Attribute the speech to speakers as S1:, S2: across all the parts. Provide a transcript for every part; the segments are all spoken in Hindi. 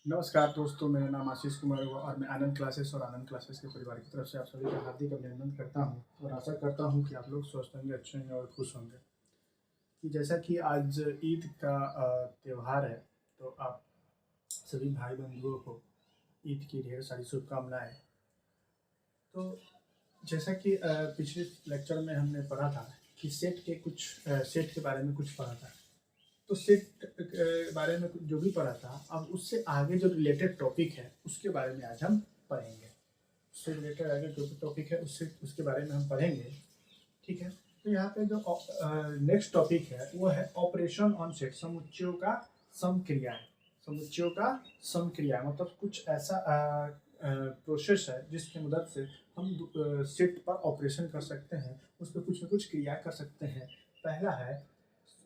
S1: नमस्कार दोस्तों, मेरा नाम आशीष कुमार हुआ और मैं आनंद क्लासेस और आनंद क्लासेस के परिवार की तरफ से आप सभी का हार्दिक अभिनंदन करता हूं और आशा करता हूं कि आप लोग स्वस्थ होंगे, अच्छे होंगे और खुश होंगे। कि जैसा कि आज ईद का त्यौहार है, तो आप सभी भाई बंधुओं को ईद की ढेर सारी शुभकामनाएं। तो जैसा कि पिछले लेक्चर में हमने पढ़ा था कि सेट के बारे में कुछ पढ़ा था। तो सेट के बारे में जो भी पढ़ा था, अब उससे आगे जो रिलेटेड टॉपिक है उसके बारे में आज हम पढ़ेंगे। उससे रिलेटेड आगे जो भी टॉपिक है उसके बारे में हम पढ़ेंगे। ठीक है, तो यहाँ पे जो नेक्स्ट टॉपिक है वो है ऑपरेशन ऑन सेट, समुच्चयों का समक्रिया। समुच्चयों का समक्रिया मतलब कुछ ऐसा प्रोसेस है जिसकी मदद से हम सेट पर ऑपरेशन कर सकते हैं, उस पर कुछ न कुछ क्रिया कर सकते हैं। पहला है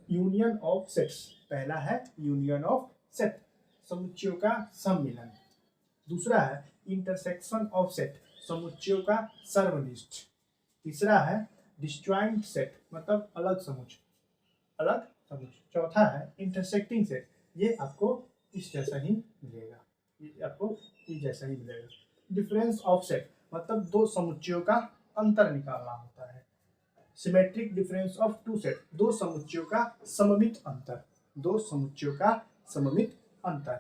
S1: यूनियन ऑफ सेट्स। पहला है यूनियन ऑफ सेट, समुच्चयों का सम्मिलन। दूसरा है इंटरसेक्शन ऑफ सेट, समुच्चयों का सर्वनिष्ठ। तीसरा है डिस्जॉइंट सेट मतलब अलग समुच्चय, अलग समुच्चय। चौथा है इंटरसेक्टिंग सेट, ये आपको इस जैसा ही मिलेगा, ये आपको इस जैसा ही मिलेगा। डिफरेंस ऑफ सेट मतलब दो समुच्चयों का अंतर निकालना होता है। Symmetric difference of two set, दो समुच्चयों का सममित अंतर, दो समुच्चयों का सममित अंतर।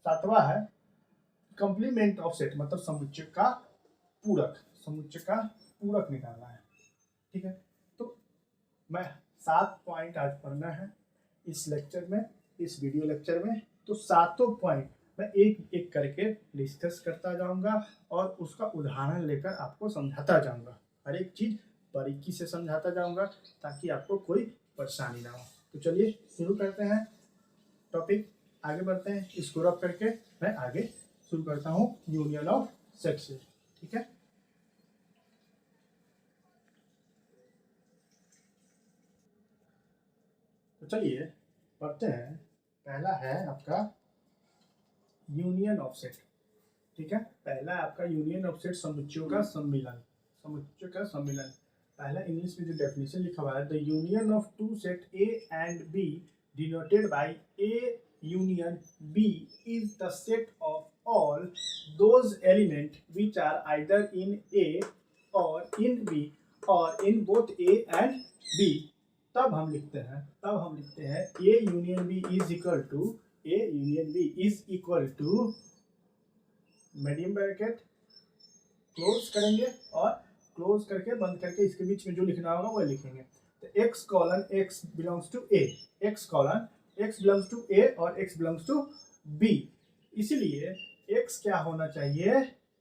S1: सातवां है कंप्लीमेंट ऑफ सेट मतलब समुच्चय का पूरक, समुच्चय का पूरक निकालना है। ठीक है, तो मैं 7 पॉइंट आज पढ़ना है इस लेक्चर में, इस वीडियो लेक्चर में। तो सातों पॉइंट मैं एक एक करके डिस्कस करता जाऊंगा और उसका उदाहरण लेकर आपको समझाता जाऊंगा। हर एक चीज बारीकी से समझाता जाऊंगा ताकि आपको कोई परेशानी ना हो। तो चलिए शुरू करते हैं टॉपिक, आगे बढ़ते हैं। इसको रख करके मैं आगे शुरू करता हूँ यूनियन ऑफ सेट से। ठीक है, तो चलिए पढ़ते हैं। पहला है आपका यूनियन ऑफ सेट। ठीक है, पहला आपका यूनियन ऑफ सेट समुच्चयों का सम्मिलन, समुच्चय का सम्मिलन। पहला इंग्लिश में जो डेफिनेशन लिखा हुआ है, the union of two set A and B denoted by A union B is the set of all those element which are either in A or in B or in both A and B. तब हम लिखते हैं A union B is equal to, A union B is equal to medium bracket close करेंगे और क्लोज करके बंद करके इसके बीच में जो लिखना होगा वो लिखेंगे। तो x colon x belongs to a, x colon x belongs to a और x बिलोंग्स टू b। इसीलिए x क्या होना चाहिए,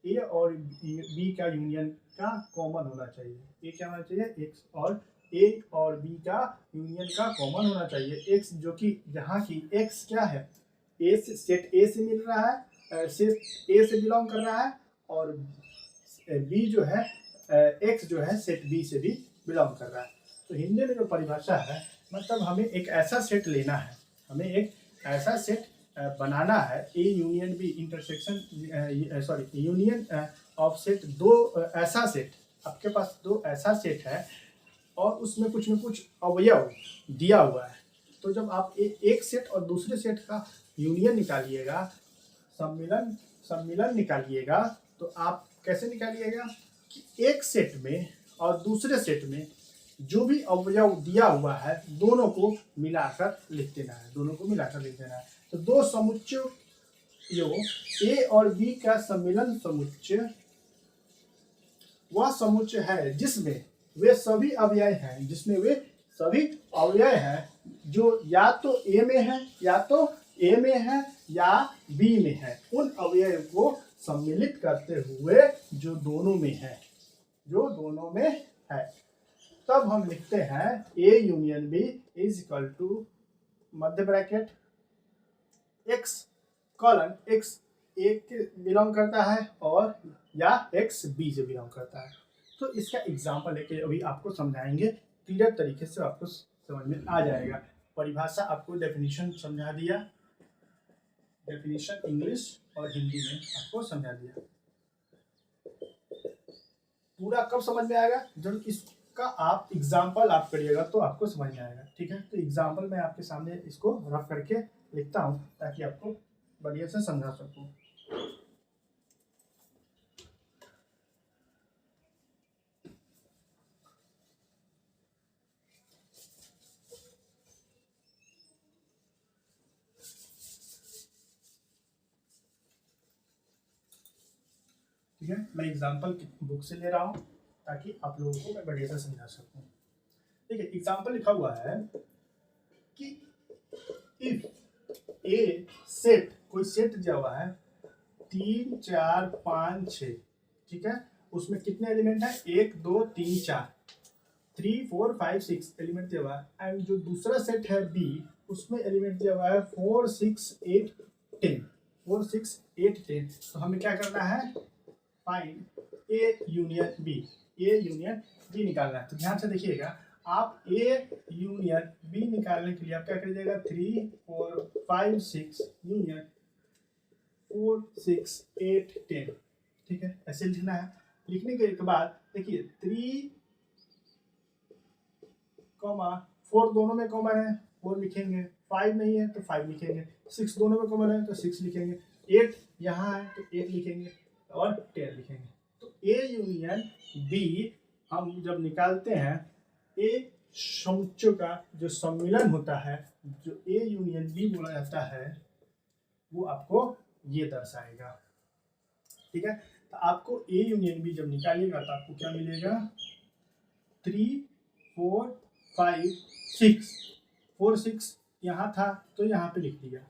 S1: a और b का यूनियन का कॉमन होना चाहिए। a क्या होना चाहिए, x और a और b का यूनियन का कॉमन होना चाहिए। x जो कि जहाँ की x क्या है, a से सेट a से मिल रहा है, सेट a से बिलोंग कर रहा है, और b जो है x जो है सेट b से भी बिलोंग कर रहा है। तो हिंदी में जो परिभाषा है मतलब हमें एक ऐसा सेट लेना है, हमें एक ऐसा सेट बनाना है, A union B intersection sorry union of set, दो ऐसा सेट, आपके पास दो ऐसा सेट है और उसमें कुछ न कुछ अवयव दिया हुआ है। तो जब आप एक सेट और दूसरे सेट का यूनियन निकालिएगा, सम्मिलन निकालिएगा, तो आप कैसे निकालिएगा कि एक सेट में और दूसरे सेट में जो भी अवयव दिया हुआ है दोनों को मिलाकर लिख देना है, दोनों को मिलाकर लिख देना है। तो दो समुच्चयों ए और बी का सम्मिलन समुच्चय वह समुच्चय है जिसमें वे सभी अवयव हैं, जिसमें वे सभी अवयव हैं जो या तो ए में है या तो ए में है या बी में है, उन अवयव को सम्मिलित करते हुए जो दोनों में है, जो दोनों में है। तब हम लिखते हैं A union B is equal to मध्य bracket x colon x A के बिलोंग करता है और या x b से बिलोंग करता है। तो इसका एग्जाम्पल लेके अभी आपको समझाएंगे, क्लियर तरीके से आपको समझ में आ जाएगा। परिभाषा आपको डेफिनेशन समझा दिया, डेफिनेशन इंग्लिश और हिंदी में आपको समझा दिया। पूरा कब समझ में आएगा, जब इसका आप एग्जाम्पल आप करिएगा तो आपको समझ में आएगा। ठीक है, तो एग्जाम्पल मैं आपके सामने इसको रफ करके लिखता हूँ ताकि आपको बढ़िया से समझा सकूं। ठीक है, मैं एग्जाम्पल बुक से ले रहा हूँ ताकि आप लोगों को मैं बढ़िया से समझा सकूँ। देखिए एग्जाम्पल लिखा हुआ है कि इफ ए सेट, कोई सेट दिया हुआ है 3 4 5 6, ठीक है, उसमें कितने एलिमेंट है 1 2 3 4, 3 4 5 6 एलिमेंट दिया हुआ है। एंड जो दूसरा सेट है बी, उसमें एलिमेंट दिया हुआ है 4 6 8 10, 4 6 8 10। तो हमें क्या करना है, find A union B, A union B निकालना है। तो ध्यान से देखिएगा, आप ए यूनियन बी निकालने के लिए आप क्या करिएगा, 3 4 5 6 यूनियन 4 6 8 10, ठीक है, ऐसे लिखना है। लिखने के बाद देखिए 3 4 दोनों में कॉमन है, 4 लिखेंगे, 5 नहीं है तो 5 लिखेंगे, 6 दोनों में कॉमन है तो 6 लिखेंगे, 8 यहाँ है तो 8 लिखेंगे और 10 लिखेंगे। तो ए यूनियन बी हम जब निकालते हैं, ए समुच्चयों का जो सम्मिलन होता है, जो ए यूनियन बी बोला जाता है, वो आपको ये दर्शाएगा। ठीक है, तो आपको ए यूनियन बी जब निकालिएगा तो आपको क्या मिलेगा, 3 4 5 6, 4 6 यहाँ था तो यहाँ पे लिख दिया,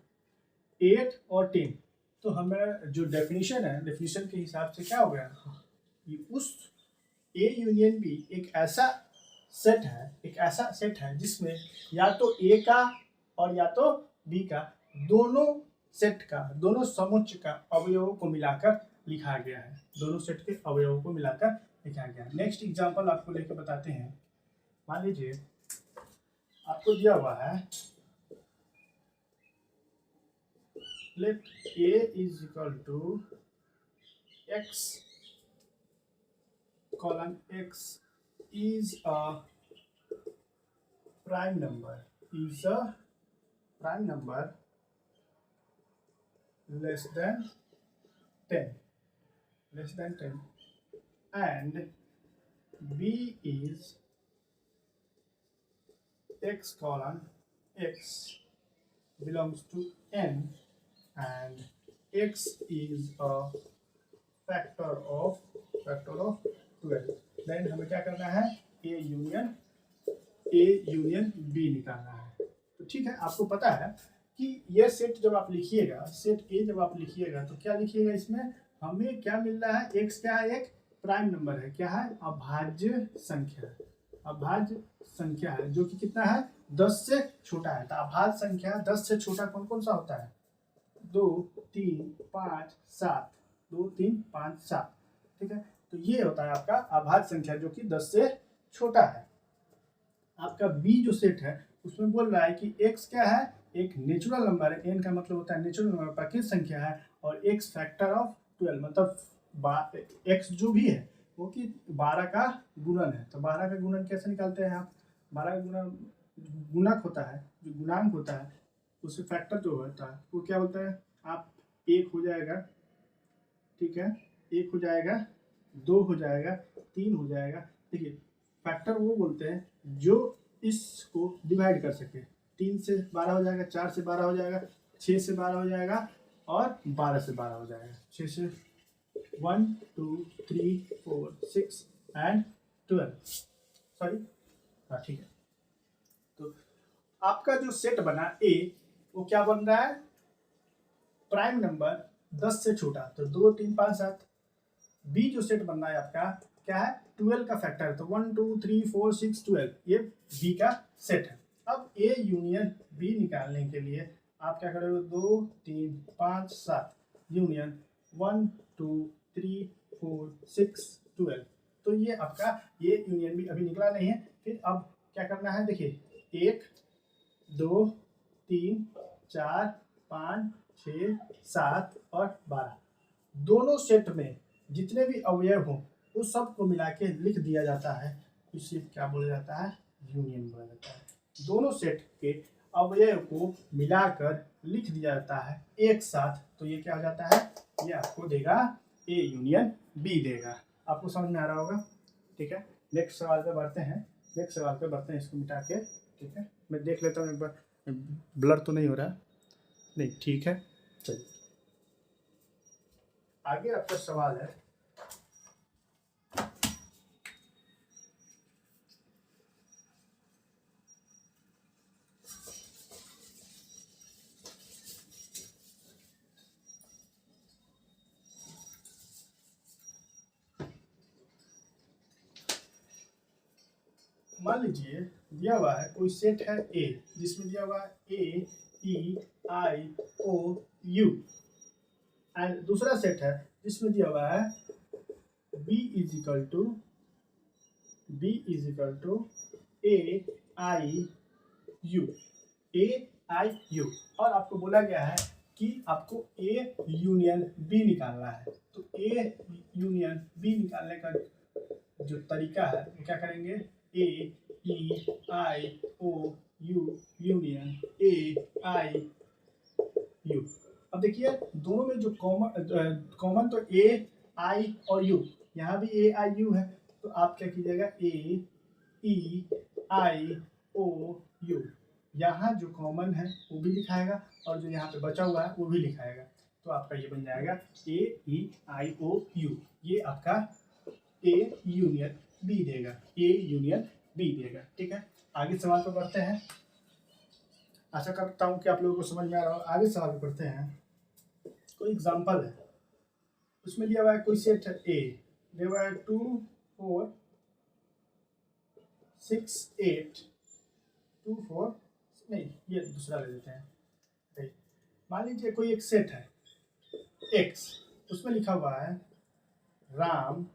S1: 8 और 10। तो हमें जो डेफिनेशन है, डेफिनेशन के हिसाब से क्या हो गया कि उस ए यूनियन बी एक ऐसा सेट है, एक ऐसा सेट है जिसमें या तो ए का और या तो बी का, दोनों सेट का, दोनों समुच्चय का अवयवों को मिलाकर लिखा गया है, दोनों सेट के अवयवों को मिलाकर लिखा गया है। नेक्स्ट एग्जांपल आपको लेकर बताते हैं। मान लीजिए आपको दिया हुआ है, let a is equal to x colon x is a prime number, is a prime number less than 10, less than 10, and b is x colon x belongs to n and x is a factor of 12, then हमें क्या करना है, ए यूनियन बी निकालना है। तो ठीक है, आपको पता है कि ये सेट जब आप लिखिएगा, सेट ए जब आप लिखिएगा तो क्या लिखिएगा, इसमें हमें क्या मिल रहा है, एक्स क्या है, एक प्राइम नंबर है, क्या है, अभाज्य संख्या, अभाज्य संख्या है जो कि कितना है, 10 से छोटा है। तो अभाज्य संख्या 10 से छोटा कौन कौन सा होता है, 2 3 5 7, 2 3 5 7, ठीक है। तो ये होता है आपका अभाज्य संख्या जो कि 10 से छोटा है। आपका बी जो सेट है उसमें बोल रहा है कि x क्या है, एक नेचुरल नंबर है, n का मतलब होता है नेचुरल नंबर, प्राकृतिक संख्या है, और x फैक्टर ऑफ 12, मतलब x जो भी है वो कि 12 का गुणन है। तो 12 का गुणन कैसे निकालते हैं आप, 12 का गुणन गुणक होता है, जो गुणांक होता है उससे फैक्टर जो होता है वो क्या बोलता है, आप 1 हो जाएगा, ठीक है, 1 हो जाएगा, 2 हो जाएगा, 3 हो जाएगा। देखिए फैक्टर वो बोलते हैं जो इसको डिवाइड कर सके, 3 से 12 हो जाएगा, 4 से 12 हो जाएगा, 6 से 12 हो जाएगा और 12 से 12 हो जाएगा, 6 से 1 2 3 4 6 एंड 12, सॉरी, हाँ ठीक है। तो आपका जो सेट बना ए, वो क्या बन रहा है, प्राइम नंबर 10 से छोटा, तो 2 3 5 7। बी जो सेट बन रहा है आपका क्या है, 12 का फैक्टर है, तो 1 2 3 4 6 12, ये बी का सेट है। अब ए यूनियन बी निकालने के लिए आप क्या करोगे, 2 3 5 7 यूनियन 1 2 3 4 6 12। तो ये आपका ये यूनियन बी अभी निकला नहीं है। फिर अब क्या करना है, देखिए 1 2 3 4 5 6 7 और 12, दोनों सेट में जितने भी अवयव हों उस सब को मिला के लिख दिया जाता है, इसे क्या बोला जाता है, यूनियन बोला जाता है। दोनों सेट के अवयव को मिलाकर लिख दिया जाता है एक साथ, तो ये क्या हो जाता है, ये आपको देगा ए यूनियन बी देगा। आपको समझ में आ रहा होगा, ठीक है। नेक्स्ट सवाल पे बढ़ते हैं, इसको मिटा के, ठीक है। मैं देख लेता हूँ एक बार, ब्लर तो नहीं हो रहा, नहीं ठीक है। चलिए आगे आपका सवाल है, मान लीजिए दिया हुआ है कोई सेट है ए, जिसमें दिया हुआ है A E I O U, and दूसरा सेट है जिसमें दिया हुआ है B is equal to A I U, और आपको बोला गया है कि आपको ए यूनियन बी निकालना है। तो ए यूनियन बी निकालने का जो तरीका है वो क्या करेंगे, A E I O U union A I U. अब देखिए दोनों में जो कॉमन तो ए आई और यू, यहाँ भी ए आई यू है, तो आप क्या कीजिएगा, ए ई आई ओ यू, यहाँ जो कॉमन है वो भी लिखाएगा और जो यहाँ पे बचा हुआ है वो भी लिखाएगा, तो आपका ये बन जाएगा ए ई आई ओ यू। ये आपका ए यूनियन बी देगा, ठीक है। आगे सवाल पर बढ़ते हैं, आशा करता हूँ कि आप लोगों को समझ में आ रहा हो। आगे सवाल पर बढ़ते हैं, कोई एग्जांपल है, उसमें दिया हुआ है कोई सेट है ए, दिया हुआ है 2 4 6 8 2 4, नहीं ये दूसरा ले लेते हैं। मान लीजिए कोई एक सेट है एक्स, उसमें लिखा हुआ है राम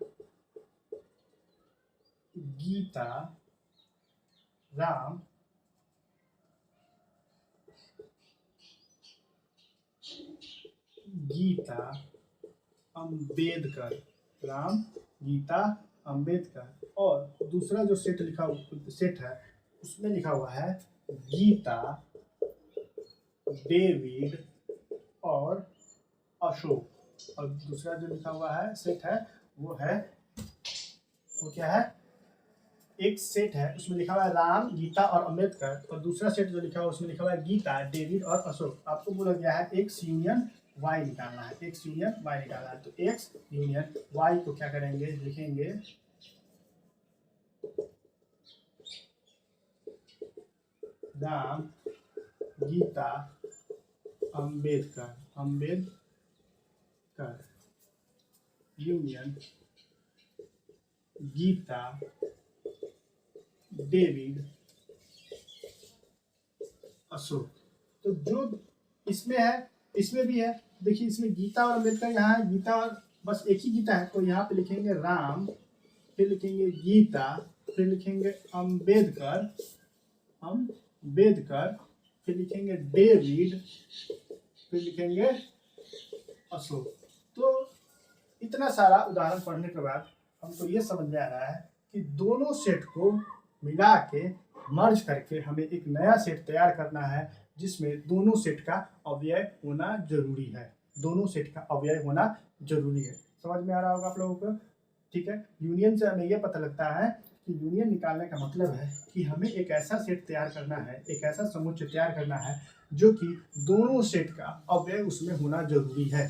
S1: गीता अंबेडकर, राम गीता अंबेडकर, और दूसरा जो सेट है उसमें लिखा हुआ है गीता डेविड और अशोक, और दूसरा जो लिखा हुआ है सेट है वो क्या है, एक सेट है उसमें लिखा हुआ है राम गीता और अंबेडकर, और दूसरा सेट जो लिखा हुआ है उसमें लिखा हुआ है गीता डेविड और अशोक। आपको बोला गया है एक्स यूनियन वाई निकालना है, तो एक्स यूनियन वाई को क्या करेंगे, लिखेंगे राम गीता अंबेडकर यूनियन गीता डेविड अशोक। तो जो इसमें है इसमें भी है, देखिए इसमें गीता और अंबेडकर, यहाँ है गीता और बस एक ही गीता है, तो यहाँ पे लिखेंगे राम, फिर लिखेंगे गीता, फिर लिखेंगे अंबेडकर, फिर लिखेंगे डेविड, फिर लिखेंगे अशोक। तो इतना सारा उदाहरण पढ़ने के बाद हमको ये समझ में आ रहा है कि दोनों सेट को मिला के मर्ज करके हमें एक नया सेट तैयार करना है, जिसमें दोनों सेट का अवयव होना जरूरी है, समझ में आ रहा होगा आप लोगों को, ठीक है। यूनियन से हमें ये पता लगता है कि यूनियन निकालने का मतलब है कि हमें एक ऐसा सेट तैयार करना है, एक ऐसा समुच्चय तैयार करना है जो कि दोनों सेट का अवयव उसमें होना जरूरी है,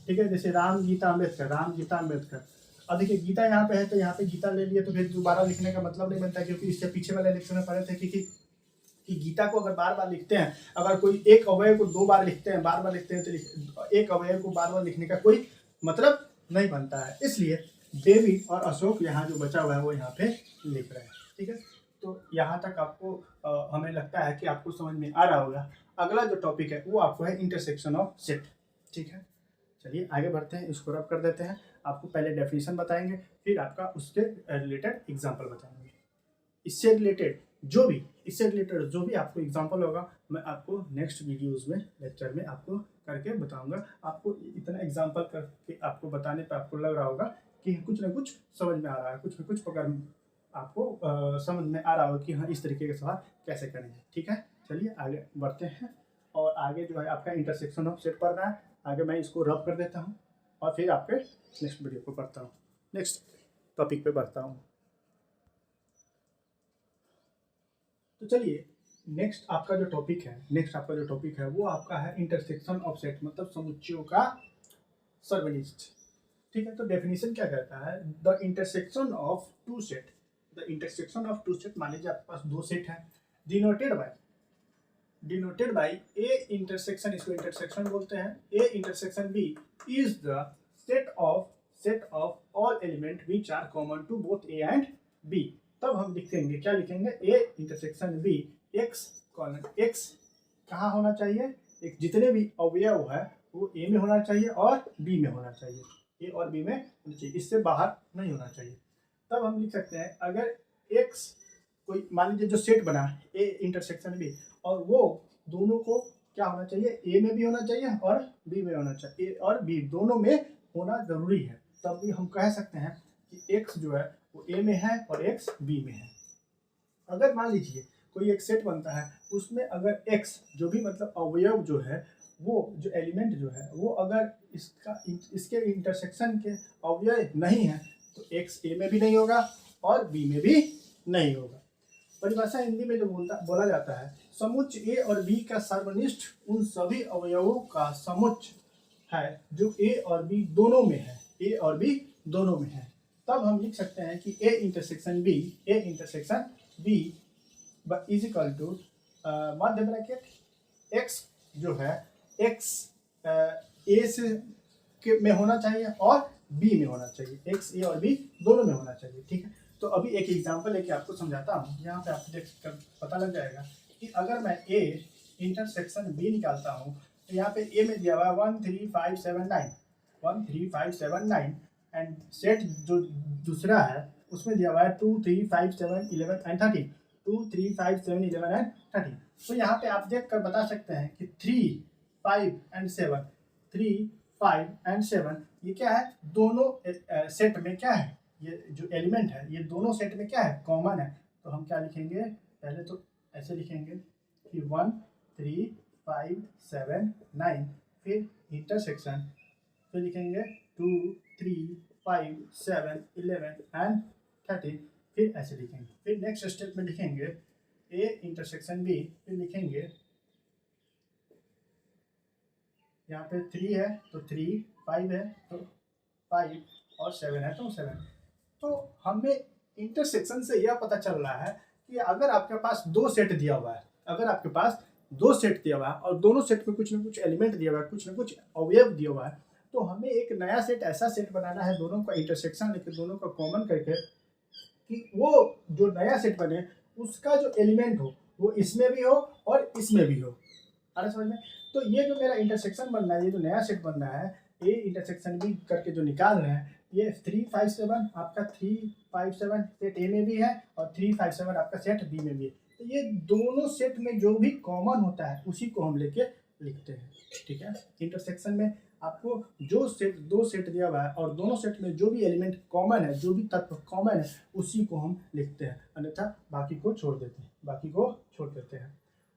S1: ठीक है। जैसे राम गीता अंबेडकर, अब देखिए गीता यहाँ पे है तो यहाँ पे गीता ले लिए, तो फिर दोबारा लिखने का मतलब नहीं बनता, क्योंकि इससे पीछे वाले लेक्चर में पढ़े थे कि गीता को अगर बार बार लिखते हैं, अगर कोई एक अवयव को 2 बार लिखते हैं, बार बार लिखते हैं, तो एक अवयव को बार बार लिखने का कोई मतलब नहीं बनता है। इसलिए डेविड और अशोक यहाँ जो बचा हुआ है वो यहाँ पे लिख रहे हैं, ठीक है। तो यहाँ तक आपको हमें लगता है कि आपको समझ में आ रहा होगा। अगला जो टॉपिक है वो आपको है इंटरसेक्शन ऑफ सेट, ठीक है। चलिए आगे बढ़ते हैं, इसको रब कर देते हैं। आपको पहले डेफिनेशन बताएंगे, फिर आपका उसके रिलेटेड एग्जाम्पल बताएंगे। इससे रिलेटेड जो भी आपको एग्जाम्पल होगा मैं आपको नेक्स्ट वीडियोस में लेक्चर में आपको करके बताऊंगा। आपको इतना एग्जाम्पल करके आपको बताने पर आपको लग रहा होगा कि कुछ ना कुछ समझ में आ रहा है, कुछ न कुछ प्रकार आपको समझ में आ रहा होगा कि हाँ इस तरीके के सवाल कैसे करेंगे, ठीक है। चलिए आगे बढ़ते हैं, और आगे जो है आपका इंटरसेक्शन ऑफ सेट पढ़ना है। आगे मैं इसको रब कर देता हूँ और फिर आपके नेक्स्ट वीडियो को पढ़ता हूँ, नेक्स्ट टॉपिक पे बढ़ता हूँ। तो चलिए नेक्स्ट आपका जो टॉपिक है वो आपका है इंटरसेक्शन ऑफ सेट, मतलब समुच्चयों का सर्वनिष्ठ। ठीक है, तो डेफिनेशन क्या कहता है, the intersection of two set, the intersection of two set, मान लीजिए आपके पास दो सेट है, डिनोटेड बाय ए इंटरसेक्शन, इसको इंटरसेक्शन बोलते हैं, A intersection B is the set of all element which are common to both A and B. तब हम लिखेंगे, क्या लिखेंगे, ए इंटरसेक्शन बी, एक्स कहाँ होना चाहिए, एक जितने भी अवयव है वो ए में होना चाहिए और बी में होना चाहिए, ए और बी में होना चाहिए, इससे बाहर नहीं होना चाहिए। तब हम लिख सकते हैं, अगर एक्स कोई मान लीजिए जो सेट बना ए इंटरसेक्शन बी, और वो दोनों को क्या होना चाहिए, ए में भी होना चाहिए और बी में होना चाहिए, ए और बी दोनों में होना जरूरी है। तब भी हम कह सकते हैं कि एक्स जो है वो ए में है और एक्स बी में है। अगर मान लीजिए कोई एक सेट बनता है, उसमें अगर एक्स जो भी मतलब अवयव जो है, वो जो एलिमेंट जो है वो अगर इसके इंटरसेक्शन के अवयव नहीं है, तो एक्स ए में भी नहीं होगा और बी में भी नहीं होगा। परिभाषा हिंदी में जो बोला जाता है, समुच्च ए और बी का सर्वनिष्ठ उन सभी अवयवों का समुच्च है जो ए और बी दोनों में है, ए और बी दोनों में है। तब हम लिख सकते हैं कि A intersection B is equal to मध्य ब्रैकेट एक्स जो है, एक्स ए से में होना चाहिए और बी में होना चाहिए, एक्स ए और बी दोनों में होना चाहिए। ठीक है, तो अभी एक एग्जांपल लेके आपको समझाता हूँ, यहाँ पे आपको देख कर पता लग जाएगा कि अगर मैं ए इंटरसेक्शन बी निकालता हूँ, तो यहाँ पे ए में दिया हुआ है 13579 एंड सेट जो दूसरा है उसमें दिया हुआ है 2 3 5 7 11 एंड 13, 2 3 5 7 11 एंड 13। तो यहाँ पे आप देख कर बता सकते हैं कि 3 5 एंड 7 ये क्या है, दोनों सेट में क्या है, ये जो एलिमेंट है ये दोनों सेट में क्या है, कॉमन है। तो हम क्या लिखेंगे, पहले तो ऐसे लिखेंगे कि 1 3 5 7 9, फिर इंटरसेक्शन, फिर लिखेंगे 2 3 5 7 11 एंड 13, फिर ऐसे लिखेंगे। फिर नेक्स्ट स्टेप में लिखेंगे ए इंटरसेक्शन बी, फिर लिखेंगे यहाँ पे 3 है तो 3, 5 है तो 5 और 7 है तो 7। तो हमें इंटरसेक्शन से यह पता चल रहा है कि अगर आपके पास दो सेट दिया हुआ है, और दोनों सेट में कुछ ना कुछ एलिमेंट दिया हुआ है, कुछ ना कुछ अवयव दिया हुआ है, तो हमें एक नया सेट, ऐसा सेट बनाना है दोनों का इंटरसेक्शन लेकर, दोनों का कॉमन करके, कि वो जो नया सेट बने उसका जो एलिमेंट हो वो इसमें भी हो और इसमें भी हो। अरे समझ में, तो ये जो मेरा इंटरसेक्शन बन रहा है, ये जो नया सेट बन रहा है, ए इंटरसेक्शन बी करके जो निकाल रहे हैं, ये 3 5 7 आपका 3 5 7 सेट ए में भी है और 3 5 7 आपका सेट बी में भी है। तो ये दोनों सेट में जो भी कॉमन होता है उसी को हम लेके लिखते हैं। ठीक है, इंटरसेक्शन में आपको जो सेट, दो सेट दिया हुआ है और दोनों सेट में जो भी एलिमेंट कॉमन है, जो भी तत्व कॉमन है, उसी को हम लिखते हैं, अन्यथा बाकी को छोड़ देते हैं।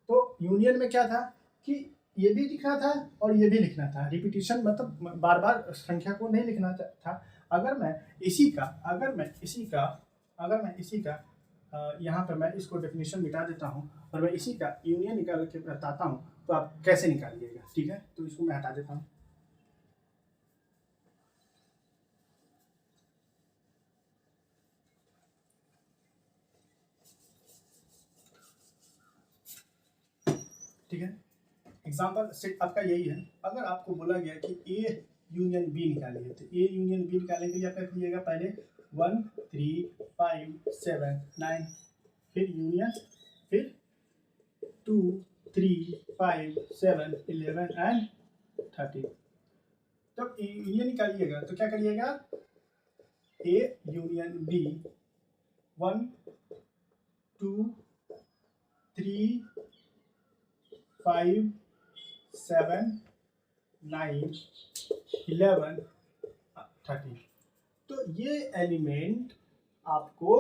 S1: तो यूनियन में क्या था कि ये भी लिखना था और ये भी लिखना था, रिपीटिशन मतलब बार बार संख्या को नहीं लिखना था। अगर मैं इसी का यहाँ पर मैं इसको डेफिनेशन मिटा देता हूँ और मैं इसी का यूनियन निकाल के बताता हूँ, तो आप कैसे निकालिएगा। ठीक है, तो इसको मैं हटा देता हूँ। ठीक है, एग्जाम्पल सेट आपका यही है। अगर आपको बोला गया कि ए यूनियन बी निकालिए, तो ए यूनियन बी निकालने के लिए आप क्या कीजिएगा, पहले 1 3 5 7 9, फिर यूनियन, फिर 2 3 5 7 11 एंड 13। तब यूनियन निकालिएगा तो क्या करिएगा, ए यूनियन बी 1 2 3 5 7 9 11 13। तो ये एलिमेंट आपको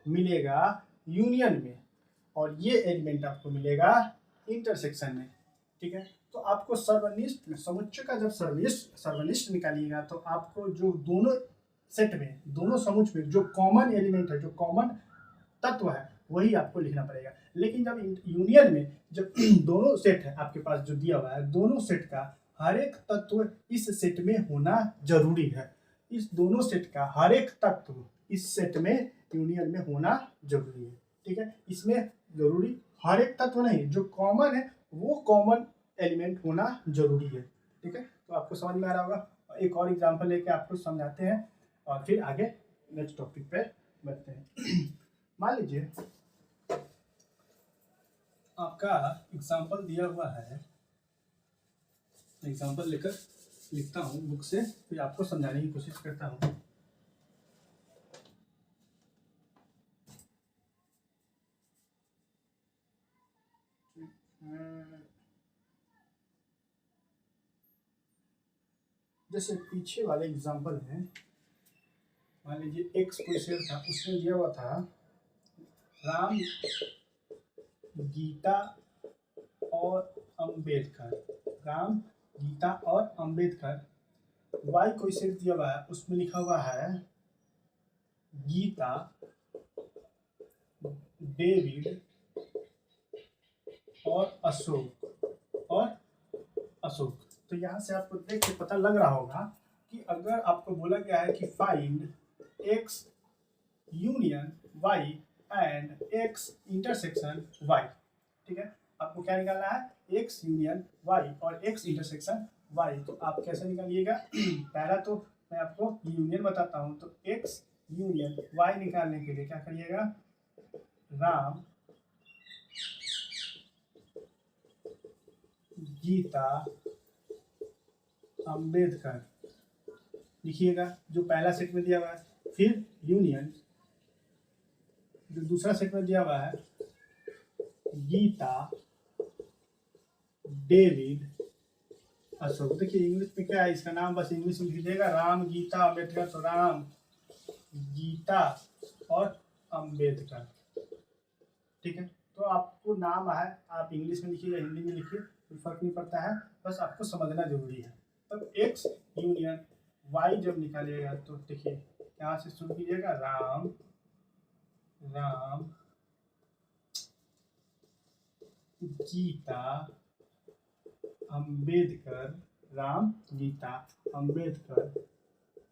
S1: मिलेगा यूनियन में और ये एलिमेंट आपको मिलेगा इंटरसेक्शन में, ठीक है। तो आपको सर्वनिष्ठ में समुच्चय का जब सर्वनिष्ठ निकालिएगा तो आपको जो दोनों सेट में, दोनों समुच्चय में जो कॉमन एलिमेंट है, जो कॉमन तत्व है, वही आपको लिखना पड़ेगा। लेकिन जब यूनियन में जब दोनों सेट है आपके पास जो दिया हुआ है, दोनों सेट का हर एक तत्व इस सेट में होना जरूरी है। इस दोनों सेट का हर एक तत्व इस सेट में यूनियन में होना जरूरी है, ठीक है। इसमें जरूरी हर एक तत्व नहीं, जो कॉमन है वो कॉमन एलिमेंट होना जरूरी है, ठीक है। तो आपको समझ में आ रहा होगा। एक और एग्जांपल लेके आपको समझाते हैं और फिर आगे नेक्स्ट टॉपिक पे बढ़ते हैं। मान लीजिए आपका एग्जांपल दिया हुआ है, एग्जांपल लेकर लिखता हूँ बुक से, फिर आपको समझाने की कोशिश करता हूँ। जैसे पीछे वाले एग्जांपल में मान लीजिए एक क्वेश्चन था, उसमें दिया हुआ था राम, गीता और अंबेडकर। राम, गीता और अंबेडकर। वाई क्वेश्चन दिया हुआ है, उसमें लिखा हुआ है गीता, डेविड और अशोक। तो यहाँ से आपको देख के पता लग रहा होगा कि अगर आपको बोला गया है कि find X union Y and X intersection Y, ठीक है। आपको क्या निकालना है, एक्स यूनियन वाई और एक्स इंटरसेक्शन वाई। तो आप कैसे निकालिएगा, पहला तो मैं आपको यूनियन बताता हूँ। तो एक्स यूनियन वाई निकालने के लिए क्या करिएगा, राम, गीता, अंबेडकर लिखिएगा, जो पहला सेट में दिया हुआ है। फिर यूनियन जो दूसरा सेट में दिया हुआ है, गीता, डेविड, अशोक। देखिए इंग्लिश में क्या है, इसका नाम बस इंग्लिश में लिख दीजिएगा, राम, गीता, अंबेडकर। तो राम, गीता और अंबेडकर, ठीक है। तो आपको नाम है, आप इंग्लिश में लिखिए या हिंदी में लिखिए, कोई फर्क नहीं पड़ता है, बस आपको समझना जरूरी है। तब एक्स यूनियन वाई जब निकालिएगा तो देखिए यहाँ से शुरू कीजिएगा, राम, गीता, अंबेडकर, राम, गीता, अंबेडकर,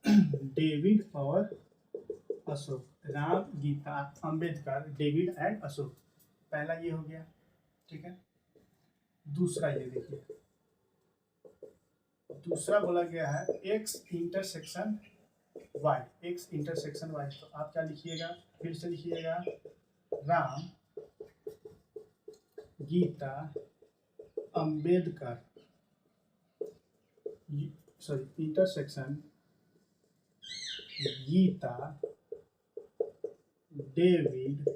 S1: डेविड और अशोक। Ram, Geeta, Ambedkar, David and Ashok. पहला ये हो गया, ठीक है। दूसरा ये देखिए, दूसरा बोला गया है X intersection Y, X intersection Y. तो आप क्या लिखिएगा, फिर से लिखिएगा, Ram, Geeta, Ambedkar, sorry intersection Geeta, David,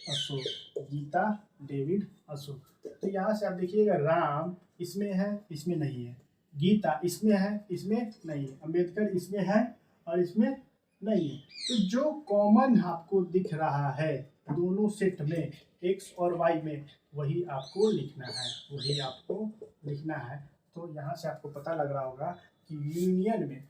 S1: Ashok. Geeta, David, Ashok. तो यहाँ से आप देखिएगा, राम इसमें है, इसमें नहीं है, गीता इसमें है, इसमें नहीं है, अंबेडकर इसमें है और इसमें नहीं है। तो जो कॉमन आपको दिख रहा है दोनों सेट में, एक्स और वाई में, वही आपको लिखना है, वही आपको लिखना है। तो यहाँ से आपको पता लग रहा होगा कि यूनियन में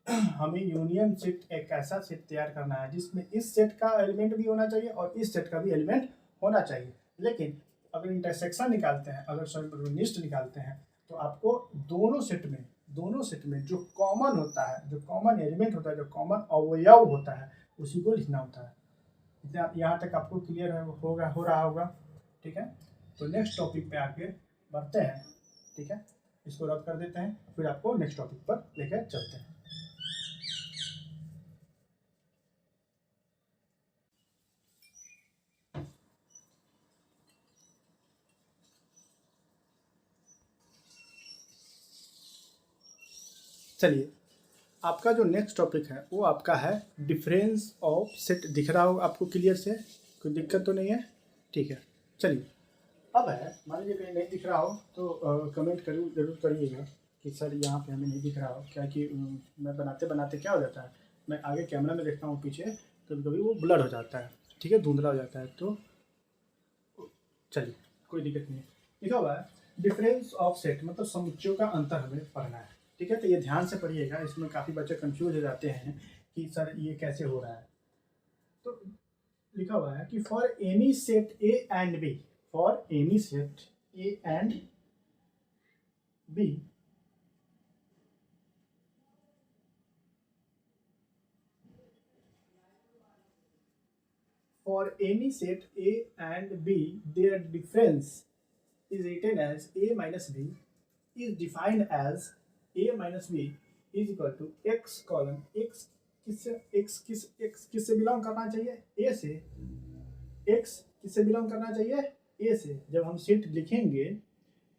S1: हमें यूनियन सेट एक ऐसा सेट तैयार करना है जिसमें इस सेट का एलिमेंट भी होना चाहिए और इस सेट का भी एलिमेंट होना चाहिए। लेकिन अगर इंटरसेक्शन निकालते हैं, अगर सर्वनिष्ठ निकालते हैं, तो आपको दोनों सेट में जो कॉमन होता है, जो कॉमन एलिमेंट होता है, जो कॉमन अवयव होता है, उसी को लिखना होता है। इतना यहाँ तक आपको क्लियर हो रहा होगा, ठीक है। तो नेक्स्ट टॉपिक पे आके बढ़ते हैं, ठीक है। इसको रद्द कर देते हैं, फिर आपको नेक्स्ट टॉपिक पर लेकर चलते हैं। चलिए, आपका जो नेक्स्ट टॉपिक है वो आपका है डिफरेंस ऑफ सेट। दिख रहा होगा आपको क्लियर से, कोई दिक्कत तो नहीं है, ठीक है। चलिए, अब है, मान लीजिए कहीं नहीं दिख रहा हो तो कमेंट जरूर करिएगा कि सर यहाँ पे हमें नहीं दिख रहा हो। क्या कि मैं बनाते बनाते क्या हो जाता है, मैं आगे कैमरा में देखता हूँ, पीछे कभी कभी वो ब्लर हो जाता है, ठीक है, धुंधला हो जाता है। तो चलिए कोई दिक्कत नहीं है। लिखा हुआ है डिफरेंस ऑफ सेट, मतलब समुच्चयों का अंतर हमें पढ़ना है। ठीक है, तो ये ध्यान से पढ़िएगा, इसमें काफ़ी बच्चे कंफ्यूज हो जाते हैं कि सर ये कैसे हो रहा है। तो लिखा हुआ है कि for any set A and B, for any set A and B, for any set A and B, their difference is written as A minus B is defined as A minus B is equal to x colon x किससे बिलोंग करना चाहिए? A से। x किससे बिलोंग करना चाहिए? A से। जब हम सेट लिखेंगे,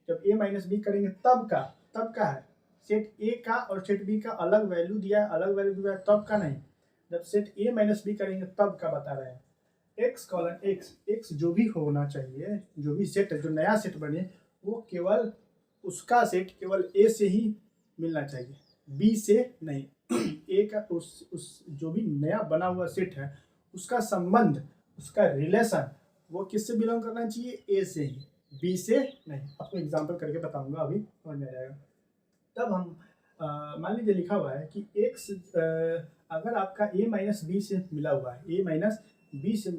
S1: जब A माइनस बी करेंगे तब का है। सेट A का और सेट B का अलग वैल्यू दिया है, अलग वैल्यू दिया है तब का नहीं। जब सेट A माइनस बी करेंगे तब का बता रहे हैं। x कॉलन x जो भी होना चाहिए, जो भी सेट है, जो नया सेट बने, वो केवल उसका सेट केवल A से ही मिलना चाहिए, B से नहीं। A का उस जो भी नया बना हुआ सेट है, उसका संबंध, उसका रिलेशन वो किससे बिलोंग करना चाहिए? A से ही, B से नहीं। आपको एग्जांपल करके बताऊंगा, अभी समझ में आ जाएगा। तब हम मान लीजिए लिखा हुआ है कि x अगर आपका A माइनस बी से मिला हुआ है, A माइनस बी से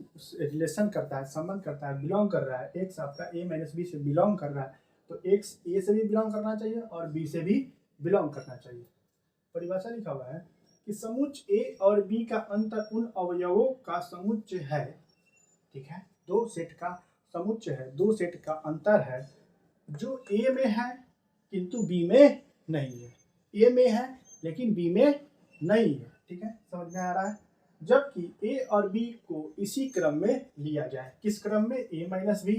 S1: रिलेशन करता है, संबंध करता है, बिलोंग कर रहा है, x आपका A माइनस बी से बिलोंग कर रहा है, तो x A से भी बिलोंग करना चाहिए और B से भी बिलोंग करना चाहिए। परिभाषा लिखा हुआ है कि समुच्चय A और B का अंतर उन अवयवों का समुच्चय है। ठीक है, दो सेट का समुच्चय है, दो सेट का अंतर है जो A में है किंतु B में नहीं है। A में है लेकिन B में नहीं है। ठीक है, समझ में आ रहा है? जबकि A और B को इसी क्रम में लिया जाए। किस क्रम में? A minus B.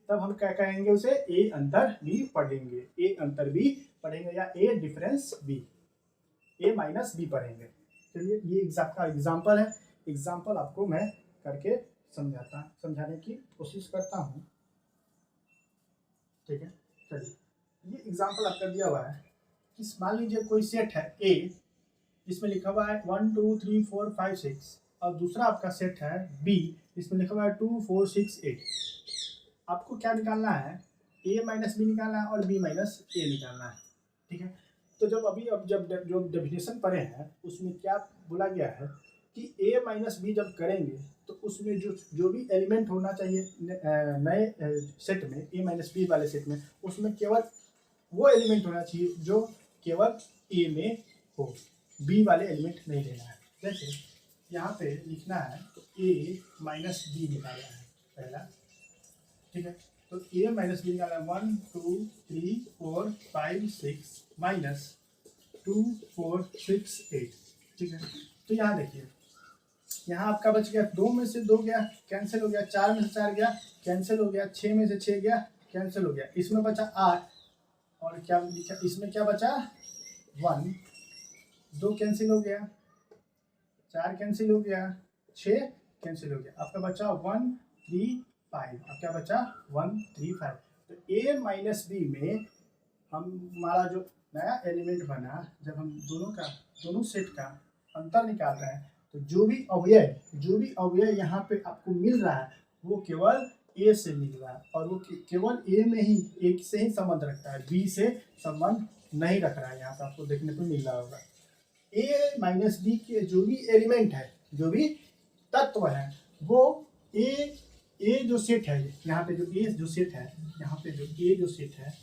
S1: तब हम क्या कहेंगे उसे? A अंतर B पढ़ेंगे, A अंतर B पढ़ेंगे या A difference B, A minus B पढ़ेंगे। चलिए ये का एग्जाम्पल है, एग्जाम्पल आपको मैं करके समझाने की कोशिश करता हूँ। ठीक है, चलिए ये एग्जाम्पल आपका दिया हुआ है कि मान लीजिए कोई सेट है A जिसमें लिखा हुआ है 1 2 3 4 5 6 और दूसरा आपका सेट है B जिसमें लिखा हुआ है 2 4 6 8। आपको क्या निकालना है? A माइनस बी निकालना है और B माइनस ए निकालना है। ठीक है, तो जब जो डेफिनेशन पढ़े हैं उसमें क्या बोला गया है कि A माइनस बी जब करेंगे तो उसमें जो भी एलिमेंट होना चाहिए नए सेट में, A माइनस बी वाले सेट में, उसमें केवल वो एलिमेंट होना चाहिए जो केवल A में हो, B वाले एलिमेंट नहीं लेना है। जैसे यहाँ पे लिखना है तो A माइनस बी निकालना है पहला। ठीक है, तो A माइनस बी निकालना है 1 2 3 4 5 6 माइनस 2 4 6 8। ठीक है, तो यहाँ देखिए, यहाँ आपका बच गया 2 में से 2 गया कैंसिल हो गया, 4 में से 4 गया कैंसिल हो गया, 6 में से 6 गया कैंसिल हो गया, इसमें बचा 8 और क्या लिखा इसमें क्या बचा 1, 2 कैंसिल हो गया, 4 कैंसिल हो गया, 6 कैंसिल हो गया, आपका बचा 1 3 5। अब क्या बचा 1 3 5। तो A माइनस बी में हमारा जो नया एलिमेंट बना, जब हम दोनों सेट का अंतर निकाल रहे हैं तो जो भी अवयव यहाँ पे आपको मिल रहा है वो केवल A से मिल रहा है और वो केवल A में ही एक से ही संबंध रखता है, B से संबंध नहीं रख रहा है। यहाँ पे आपको देखने को मिल रहा होगा A माइनस बी के जो भी एलिमेंट है, जो भी तत्व है, वो A जो सेट है, यहाँ पे जो A जो सेट है, यहाँ पे जो A जो सेट है,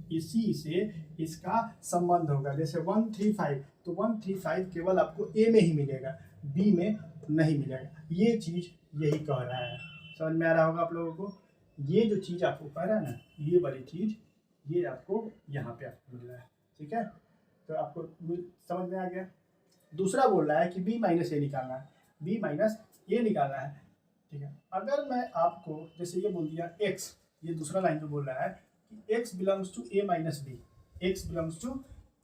S1: इसी से इसका संबंध होगा। जैसे 1 3 5, तो 1 3 5 केवल आपको A में ही मिलेगा, B में नहीं मिलेगा। ये चीज यही कह रहा है, समझ में आ रहा होगा आप लोगों को? ये जो चीज आपको कह रहा है ना, ये वाली चीज ये आपको यहाँ पे आपको मिल रहा है। ठीक है, तो आपको समझ में आ गया। दूसरा बोल रहा है कि B माइनस ए निकालना है, B माइनस ए निकालना है। ठीक है, अगर मैं आपको जैसे ये बोल दिया x, ये दूसरा लाइन में बोल रहा है कि x belongs to A minus B, x belongs to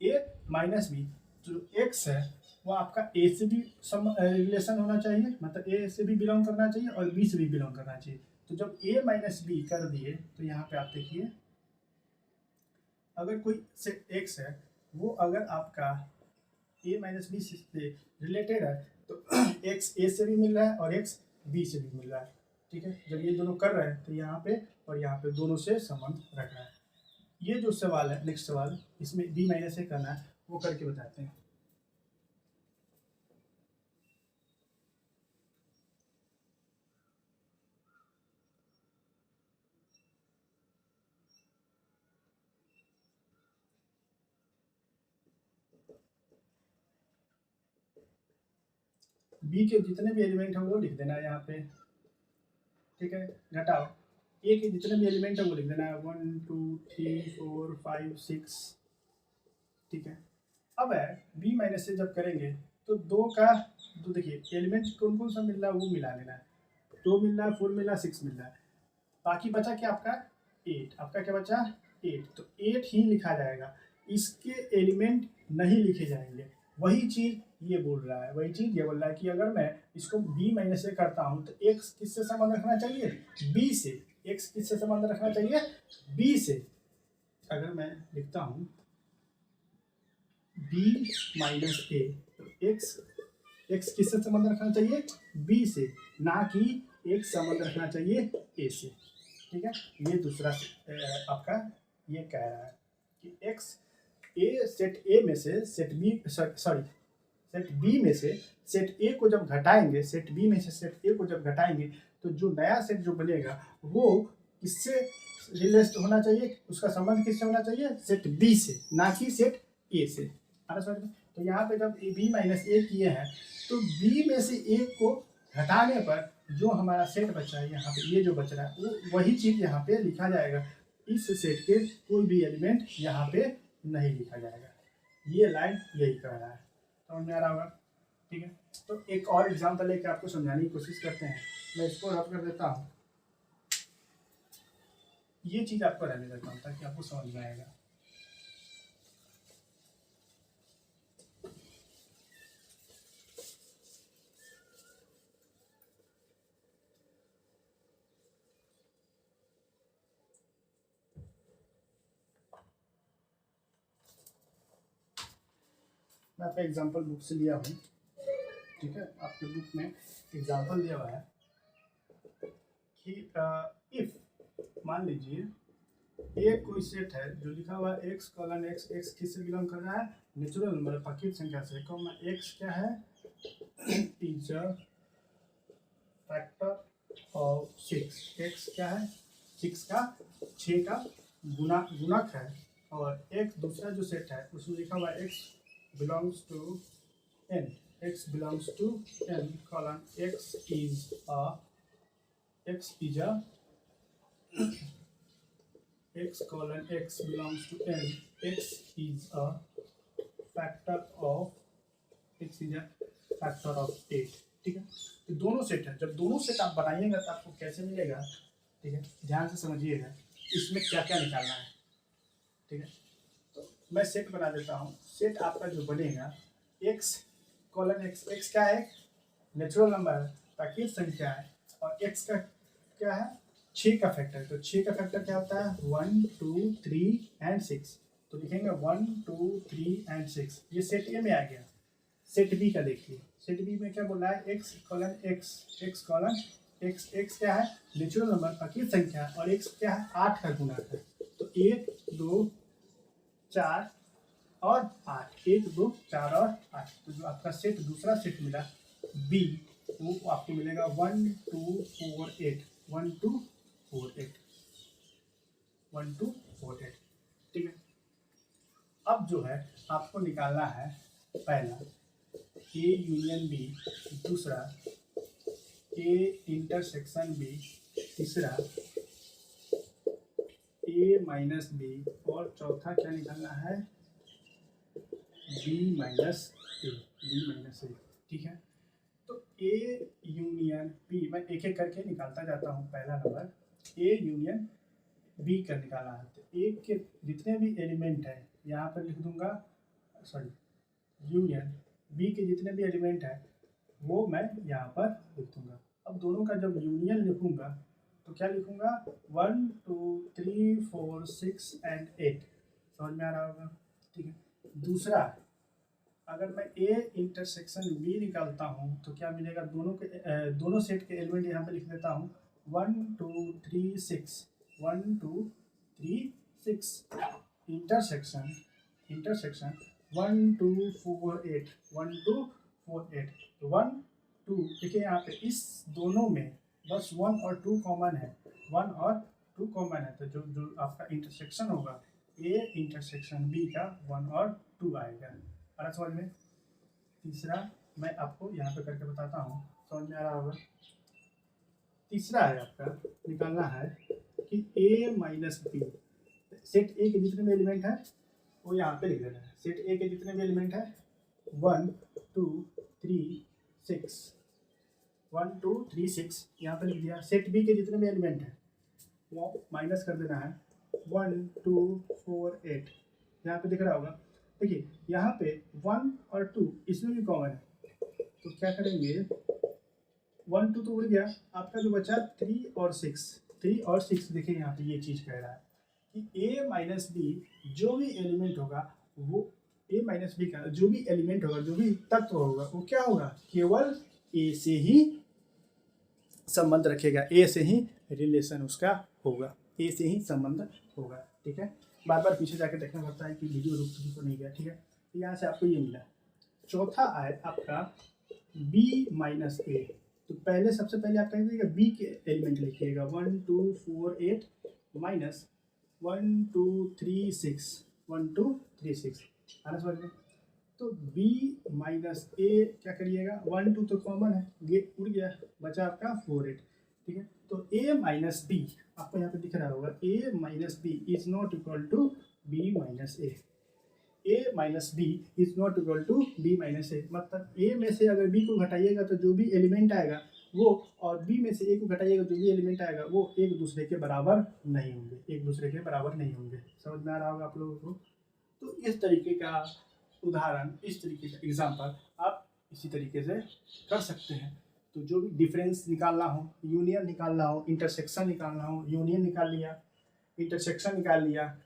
S1: A minus B, जो x है वो आपका A से भी रिलेशन होना चाहिए, मतलब A से भी बिलोंग करना चाहिए और B से भी बिलोंग करना चाहिए। तो जब A माइनस बी कर दिए तो यहाँ पे आप देखिए, अगर कोई से x है वो अगर आपका A माइनस बी से रिलेटेड है तो x A से भी मिल रहा है और x B से भी मिल रहा है। ठीक है। जब ये दोनों कर रहे हैं तो यहाँ पे और यहाँ पे दोनों से संबंध रखना है। ये जो सवाल है, नेक्स्ट सवाल, इसमें b माइनस ए करना है, वो करके बताते हैं। b के जितने भी एलिमेंट हैं वो लिख देना है यहाँ पे, ठीक है। घटाओ a के जितने भी एलिमेंट है वो लिख देना है, 1 2 3 4 5 6, ठीक है। अब है b माइनस से जब करेंगे तो दो का, तो देखिए एलिमेंट कौन कौन सा मिल रहा है वो मिला लेना है। 2 मिल रहा है, 4 मिल रहा है, 6 मिल रहा है, बाकी बचा क्या आपका 8। आपका क्या बचा 8, तो 8 ही लिखा जाएगा, इसके एलिमेंट नहीं लिखे जाएंगे। वही चीज़ ये बोल रहा है, वही चीज़ ये बोल रहा है कि अगर मैं इसको b माइनस से करता हूँ तो x किससे संबंध रखना चाहिए, b से। x किससे संबंध रखना चाहिए, b से। अगर मैं लिखता हूँ b माइनस ए, तो x किससे संबंध रखना चाहिए, b से, ना कि x संबंध रखना चाहिए a से, ठीक है। ये दूसरा आपका ये कह रहा है कि x a सेट a में से set b, sorry set b में से सेट a को जब घटाएंगे, सेट b में से सेट a को जब घटाएंगे तो जो नया सेट जो बनेगा वो किससे रिलेट होना चाहिए, उसका संबंध किससे होना चाहिए, सेट b से, ना कि सेट a से। समझ में। तो यहाँ पे जब b माइनस ए किए हैं तो b में से a को घटाने पर जो हमारा सेट बचा है, यहाँ पे ये जो बच रहा है वो वही चीज़ यहाँ पे लिखा जाएगा। इस सेट के कोई भी एलिमेंट यहाँ पे नहीं लिखा जाएगा। ये लाइन यही कह रहा है, समझ में आ रहा होगा, ठीक है। तो एक और एग्जाम्पल लेकर आपको समझाने की कोशिश करते हैं। मैं इसको रब कर देता हूँ, ये चीज़ आपको रहने देता हूँ ताकि आपको समझ में आएगा। मैं आपका एग्जाम्पल बुक से लिया हूँ, ठीक है। आपके बुक में एग्जाम्पल दिया हुआ है कि इफ मान लीजिए एक कोई सेट है जो लिखा हुआ है x कॉलन x, x किससे बिलोंग कर रहा है, नेचुरल नंबर प्राकृतिक संख्या से, x क्या है, is a factor of 6, x क्या है 6 का गुणक है। और एक दूसरा जो सेट है उसमें लिखा हुआ है x belongs to n, x belongs to n colon x is a x colon x belongs to n, x is a factor of 8, ठीक है। तो दोनों सेट है, जब दोनों सेट आप बनाइएगा तो आपको कैसे मिलेगा, ठीक है। ध्यान से समझिएगा इसमें क्या क्या निकालना है, ठीक है। तो मैं सेट बना देता हूँ। सेट आपका जो बनेगा x कॉलन x, x क्या है, नेचुरल नंबर है, प्राकृतिक संख्या है, और x का क्या है 6 का फैक्टर। तो 6 का फैक्टर क्या होता है 1 2 3 एंड 6, तो लिखेंगे 1 2 3 एंड 6। ये सेट ए में आ गया। सेट बी का देखिए, सेट बी में क्या बोल रहा है x कॉलन x, x क्या है नेचुरल नंबर प्राकृतिक संख्या, और x क्या है 8 का गुणक है। तो 1 2 4 और 8, 1 2 4 और 8। तो जो आपका सेट दूसरा सेट मिला बी, वो आपको मिलेगा 1 2 4 8, 1 2 4 8, 1 2 4 8, ठीक है। अब जो है आपको निकालना है पहला ए यूनियन बी, दूसरा ए इंटरसेक्शन बी, तीसरा ए माइनस बी, और चौथा क्या निकालना है बी माइनस ए, ठीक है। तो ए यूनियन बी, मैं एक एक करके निकालता जाता हूँ। पहला नंबर ए यूनियन बी का निकाला है, तो ए के जितने भी एलिमेंट हैं यहाँ पर लिख दूंगा, सॉरी यूनियन बी के जितने भी एलिमेंट हैं वो मैं यहाँ पर लिख दूंगा। अब दोनों का जब यूनियन लिखूंगा तो क्या लिखूंगा 1 2 3 4 6 एंड 8, समझ में आ रहा होगा, ठीक है। दूसरा अगर मैं ए इंटरसेक्शन बी निकालता हूँ तो क्या मिलेगा, दोनों सेट के एलिमेंट यहाँ पे लिख देता हूँ 1 2 3 6 1 2 3 6 इंटरसेक्शन 1 2 4 8 1 2 4 8 1 2 देखिए यहाँ पे इस दोनों में बस 1 और 2 कॉमन है, 1 और 2 कॉमन है, तो जो जो आपका इंटरसेक्शन होगा ए इंटरसेक्शन बी का 1 और 2 आएगा। आ रहा समझ में। तीसरा मैं आपको यहाँ पे करके बताता हूँ, समझ में आ रहा होगा। तीसरा है आपका निकालना है कि a minus B, set A के जितने भी एलिमेंट है वो यहाँ पे लिख देना है। सेट ए के जितने भी एलिमेंट है 1 2 3 6 1 2 3 6 यहाँ पे लिख दिया। सेट बी के जितने भी एलिमेंट है वो माइनस कर देना है 1 2 4 8 यहाँ पे दिख रहा होगा। देखिए यहाँ पे 1 और 2 इसमें भी कॉमन है, तो क्या करेंगे 1 2 तो उड़ गया, आपका जो बचा 3 और 6 देखिए यहाँ पे ये चीज़ कह रहा है कि a माइनस बी जो भी एलिमेंट होगा वो a माइनस बी का जो भी एलिमेंट होगा, जो भी तत्व होगा वो क्या होगा, केवल a से ही संबंध रखेगा, a से ही रिलेशन उसका होगा, a से ही संबंध होगा। ठीक है, बार बार पीछे जाके देखना पड़ता है कि वीडियो रुक तो नहीं गया। ठीक है, तो यहाँ से आपको ये मिला। चौथा आए आपका b माइनस ए, तो पहले सबसे पहले आप कहेंगे बी के एलिमेंट लिखिएगा 1 2 4 8 माइनस 1 2 3 6 1 2 3 6 आना समझ में। तो b माइनस ए क्या करिएगा 1 2 तो कॉमन है, ये उड़ गया, बचा आपका 4 8। ठीक है, तो a माइनस बी आपको यहाँ पे दिख रहा होगा a minus B is not equal to b minus A. a minus B is not equal to b minus A, मतलब a में से अगर b को घटाइएगा तो जो भी एलिमेंट आएगा वो, और b में से a को घटाइएगा जो भी एलिमेंट आएगा वो एक दूसरे के बराबर नहीं होंगे, एक दूसरे के बराबर नहीं होंगे। समझ में आ रहा होगा आप लोगों को। तो इस तरीके का उदाहरण, इस तरीके का एग्जाम्पल आप इसी तरीके से कर सकते हैं। तो जो भी डिफरेंस निकालना हो, यूनियन निकालना हो, इंटरसेक्शन निकालना हो, यूनियन निकाल लिया, इंटरसेक्शन निकाल लिया,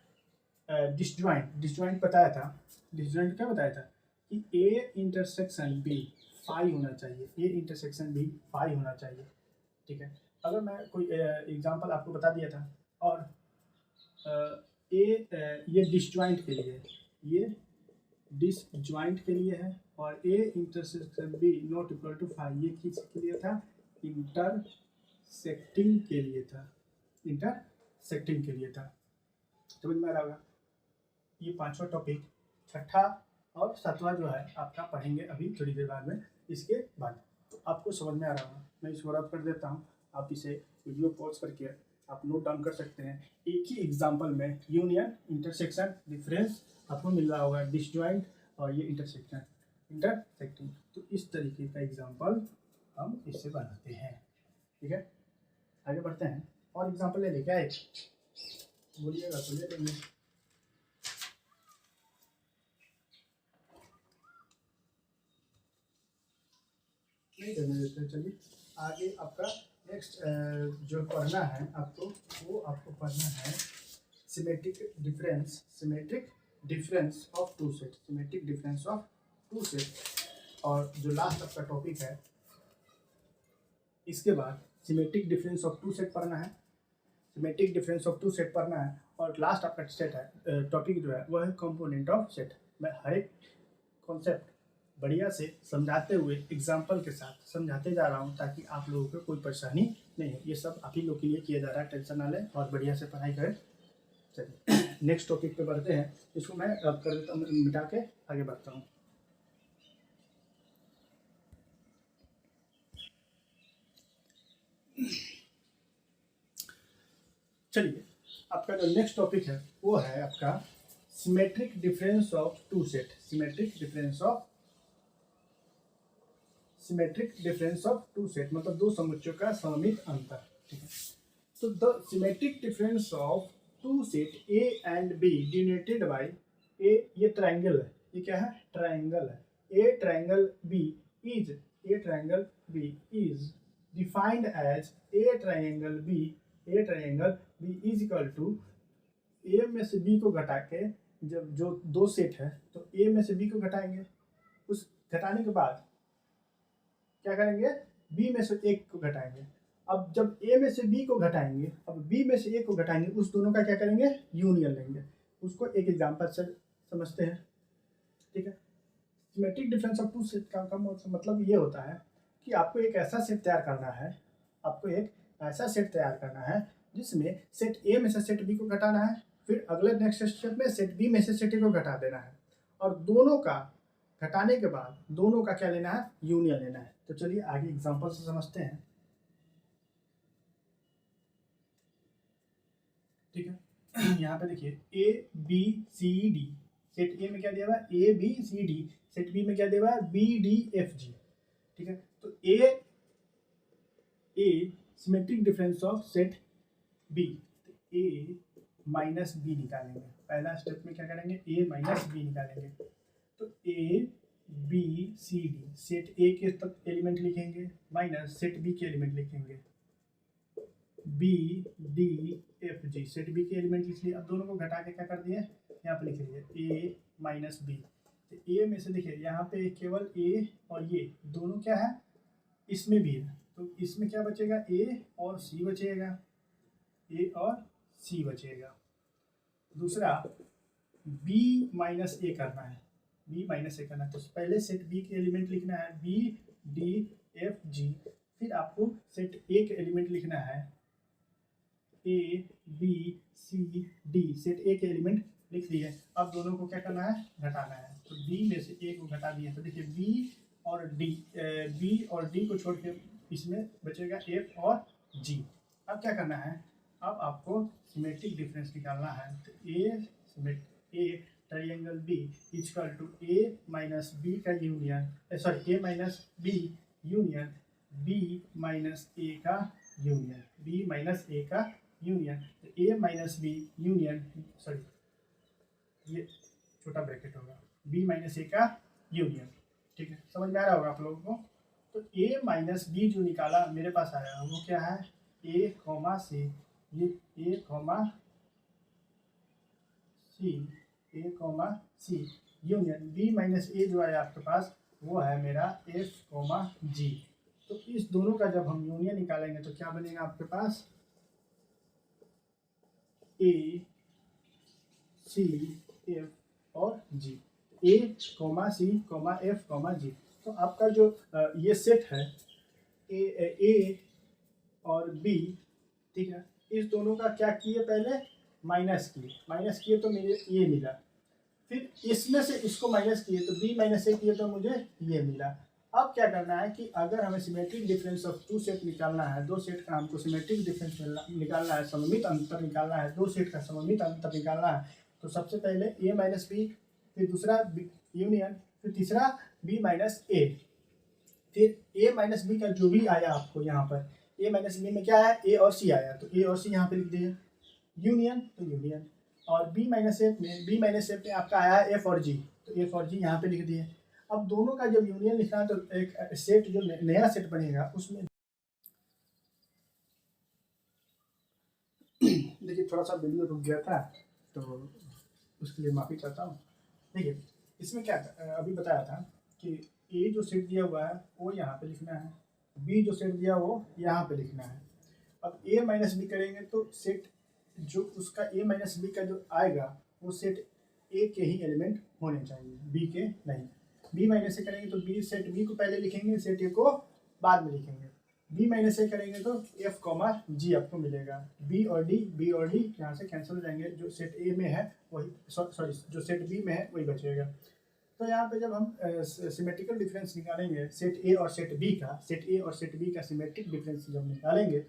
S1: डिसजॉइंट बताया था। डिसजॉइंट क्या बताया था कि ए इंटरसेक्शन बी फाई होना चाहिए, ए इंटरसेक्शन बी फाई होना चाहिए। ठीक है, अगर मैं कोई एग्जांपल आपको बता दिया था और ये डिसजॉइंट के लिए, ये डिसजॉइंट के लिए है, और A intersection B not equal to phi, ये किसके लिए था, इंटरसेक्टिंग के लिए था, इंटरसेक्टिंग के लिए था। समझ में आ रहा होगा। ये पांचवा टॉपिक, छठा और सातवां जो है आपका पढ़ेंगे अभी थोड़ी देर बाद में, इसके बाद। तो आपको समझ में आ रहा होगा, मैं इसको रब कर देता हूँ, आप इसे वीडियो पॉज करके आप नोट डाउन कर सकते हैं। एक ही एग्जाम्पल में यूनियन, इंटरसेक्शन, डिफरेंस आपको मिल रहा होगा, डिसजॉइंट और ये इंटरसेक्शन, इंटरसेक्टिंग। तो इस तरीके का एग्जाम्पल हम इससे बनाते हैं। ठीक है, आगे बढ़ते हैं। और एग्जाम्पल ले क्या एक बोलिएगा तो ले लेंगे। नहीं करने देते हैं। चलिए आगे आपका नेक्स्ट जो पढ़ना है आपको, वो आपको पढ़ना है symmetric difference, symmetric difference of two set, symmetric difference of two set. और जो लास्ट आपका टॉपिक है, इसके बाद symmetric difference of two set पढ़ना है, symmetric difference of two set पढ़ना है। और लास्ट आपका सेट है, टॉपिक जो है वह है कंपोनेंट ऑफ सेट। मैं हर एक कॉन्सेप्ट बढ़िया से समझाते हुए एग्जाम्पल के साथ समझाते जा रहा हूँ, ताकि आप लोगों को कोई परेशानी नहीं हो। ये सब आप ही लोग के लिए किया जा रहा है, टेंशन ना लें और बढ़िया से पढ़ाई करें। चलिए नेक्स्ट टॉपिक पे बढ़ते हैं। इसको मैं रब कर देता हूँ, मिटा के आगे बढ़ता हूँ। चलिए आपका जो नेक्स्ट टॉपिक है वो है आपका symmetric difference of two set, symmetric difference of two set, मतलब दो समुच्चयों का सममित अंतर। ठीक है, तो the symmetric difference of two set A and B denoted by A, ये ट्रायंगल है, ये क्या है, ट्रायंगल है। A triangle B is defined as A triangle B is equal to, A में से बी को घटा के, जब जो दो सेट है तो ए में से बी को घटाएंगे, उस घटाने के बाद क्या करेंगे, बी में से एक को घटाएंगे, अब जब ए में से बी को घटाएंगे, अब बी में से ए को घटाएंगे, उस दोनों का क्या करेंगे, यूनियन लेंगे। उसको एक एग्जांपल से समझते हैं, ठीक है। Symmetric difference of two set का मतलब ये होता है कि आपको एक ऐसा सेट तैयार करना है, आपको एक ऐसा सेट तैयार करना है जिसमें सेट ए में से सेट बी को घटाना है, फिर अगले नेक्स्ट स्टेप में सेट बी में से सेट ए को घटा देना है, और दोनों का घटाने के बाद दोनों का क्या लेना है, यूनियन लेना है। तो चलिए आगे एग्जांपल से समझते हैं, ठीक है। यहाँ पे देखिए A B C D, set A में क्या दिया हुआ है, A B C D, set B में क्या दिया हुआ है, बी डी एफ जी, ठीक है। तो A symmetric difference of set B, तो ए माइनस बी निकालेंगे। पहला स्टेप में क्या करेंगे, ए माइनस बी निकालेंगे। तो A B C D, set A के तक एलिमेंट लिखेंगे माइनस सेट बी के एलिमेंट लिखेंगे, B D F G, set B के एलिमेंट लिख लिए। अब दोनों को घटा के क्या कर दिए, यहाँ पे लिख लिए ए माइनस बी। तो ए में से देखिए यहाँ पे केवल ए और ये दोनों क्या है, इसमें भी है, तो इसमें क्या बचेगा, ए और सी बचेगा, ए और सी बचेगा। दूसरा बी माइनस ए करना है, बी माइनस ए करना है, तो पहले सेट बी के एलिमेंट लिखना है बी डी एफ जी, फिर आपको सेट ए के एलिमेंट लिखना है A B C D, set A के एलिमेंट लिख दिए। अब दोनों को क्या करना है, घटाना है। तो बी में से ए को घटा दिया, तो देखिए बी और डी को छोड़ के इसमें बचेगा एफ और जी। अब क्या करना है, अब आपको सिमेट्रिक डिफरेंस निकालना है। तो A triangle B equal to A minus B का union, sorry A minus B union B minus A का यूनियन, बी माइनस ए का यूनियन। तो A minus B union, sorry ये छोटा ब्रैकेट होगा, बी माइनस ए का यूनियन, ठीक है। समझ में आ रहा होगा आप लोगों को। तो ए माइनस बी जो निकाला मेरे पास आया वो क्या है, ए कॉमा सी, ये ए कॉमा सी, ए कॉमा सी यूनियन बी माइनस ए जो आया आपके पास वो है मेरा एफ कॉमा जी। तो इस दोनों का जब हम यूनियन निकालेंगे तो क्या बनेगा आपके पास, ए सी एफ और जी, ए comma C comma F comma जी। तो आपका जो ये सेट है ए और बी, ठीक है, इस दोनों का क्या किए, पहले माइनस किए तो मुझे ये मिला, फिर इसमें से इसको माइनस किए तो बी माइनस ए किए तो मुझे ये मिला। अब क्या करना है कि अगर हमें symmetric difference of two set निकालना है, दो सेट का हमको सिमेट्रिक डिफरेंस निकालना है, सममित अंतर निकालना है, दो सेट का सममित अंतर निकालना है, तो सबसे पहले ए माइनस बी, फिर दूसरा यूनियन, फिर तीसरा बी माइनस ए, फिर ए माइनस बी का जो भी आया आपको यहाँ पर, ए माइनस बी में क्या आया, ए और सी आया, तो ए और सी यहाँ पे लिख दिए, यूनियन तो यूनियन, और बी माइनस एफ में आपका आया एफ और जी, तो एफ और जी यहाँ पे लिख दिए। अब दोनों का जब यूनियन लिखना है तो एक सेट जो नया सेट बनेगा उसमें देखिए थोड़ा सा वीडियो रुक गया था तो उसके लिए माफ़ी चाहता हूँ। देखिए इसमें क्या अभी बताया था कि ए जो सेट दिया हुआ है वो यहाँ पे लिखना है, बी जो सेट दिया वो यहाँ पे लिखना है। अब ए माइनस बी करेंगे तो सेट जो उसका ए माइनस बी का जो आएगा वो सेट ए के ही एलिमेंट होने चाहिए, बी के नहीं। बी माइनस ए करेंगे तो बी सेट बी को पहले लिखेंगे, सेट ए को बाद में लिखेंगे। बी माइनस ए करेंगे तो एफ कॉमा जी आपको मिलेगा, बी और डी यहाँ से कैंसिल हो जाएंगे, जो सेट ए में है वही, सॉरी जो सेट बी में है वही बचेगा। तो यहाँ पे जब हम सिमेट्रिकल डिफरेंस निकालेंगे सेट ए और सेट बी का सिमेट्रिक डिफरेंस जब निकालेंगे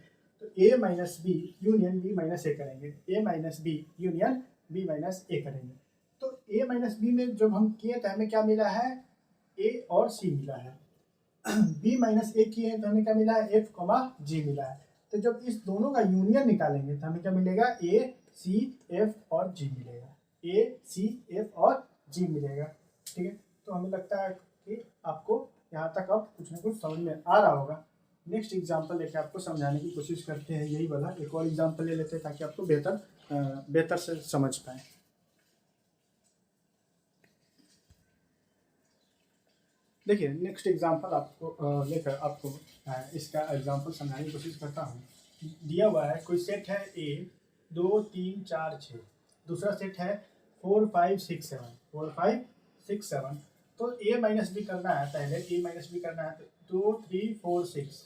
S1: तो A minus B union B minus A करेंगे, A minus B union B minus A करेंगे। तो ए माइनस बी में जब हम किए तो हमें क्या मिला है, ए और सी मिला है। बी माइनस ए किए तो हमें क्या मिला है, एफ कॉमा जी मिला है। तो जब इस दोनों का यूनियन निकालेंगे तो हमें क्या मिलेगा, ए सी एफ और जी मिलेगा, ए सी एफ और जी मिलेगा, ठीक है। तो हमें लगता है कि आपको यहाँ तक अब कुछ ना कुछ समझ में आ रहा होगा। नेक्स्ट एग्जाम्पल लेके आपको समझाने की कोशिश करते हैं, यही वाला एक और एग्जाम्पल ले लेते हैं ताकि आपको बेहतर से समझ पाएँ। देखिए नेक्स्ट एग्जांपल आपको लेकर आपको इसका एग्जांपल समझाने की कोशिश करता हूँ। दिया हुआ है कोई सेट है ए 2 3 4 6, दूसरा सेट है 4 5 6 7 4 5 6 7। तो ए माइनस बी करना है, पहले ए माइनस बी करना है तो 2 3 4 6,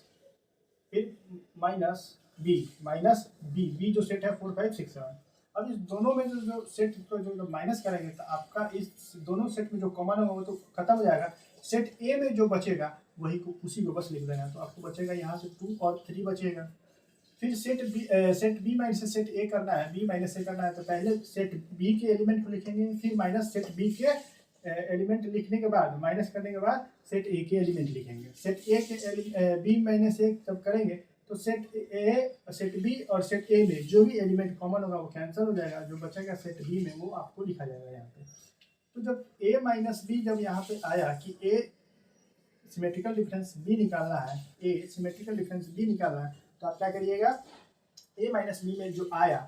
S1: फिर माइनस बी जो सेट है 4 5 6 7। अब इस दोनों में जो सेट को जो माइनस करेंगे तो आपका इस दोनों सेट में जो कॉमन होगा वो तो खत्म हो जाएगा। सेट ए में जो बचेगा वही को उसी को बस लिख देना। तो आपको बचेगा यहाँ से 2 और 3 बचेगा। फिर set B minus set A करना है, बी माइनस ए करना है तो पहले सेट बी के एलिमेंट को लिखेंगे, फिर माइनस सेट बी के एलिमेंट लिखने के बाद माइनस करने के बाद सेट ए के एलिमेंट लिखेंगे। सेट ए के बी माइनस ए जब करेंगे तो सेट बी और सेट ए में जो भी एलिमेंट कॉमन होगा वो कैंसिल हो जाएगा, जो बचेगा सेट बी में वो आपको लिखा जाएगा यहाँ पे। तो जब ए माइनस बी जब यहाँ पे आया कि ए सिमेट्रिकल डिफरेंस बी निकालना है, ए सिमेट्रिकल डिफरेंस बी निकालना है, तो आप क्या करिएगा, ए माइनस बी में जो आया,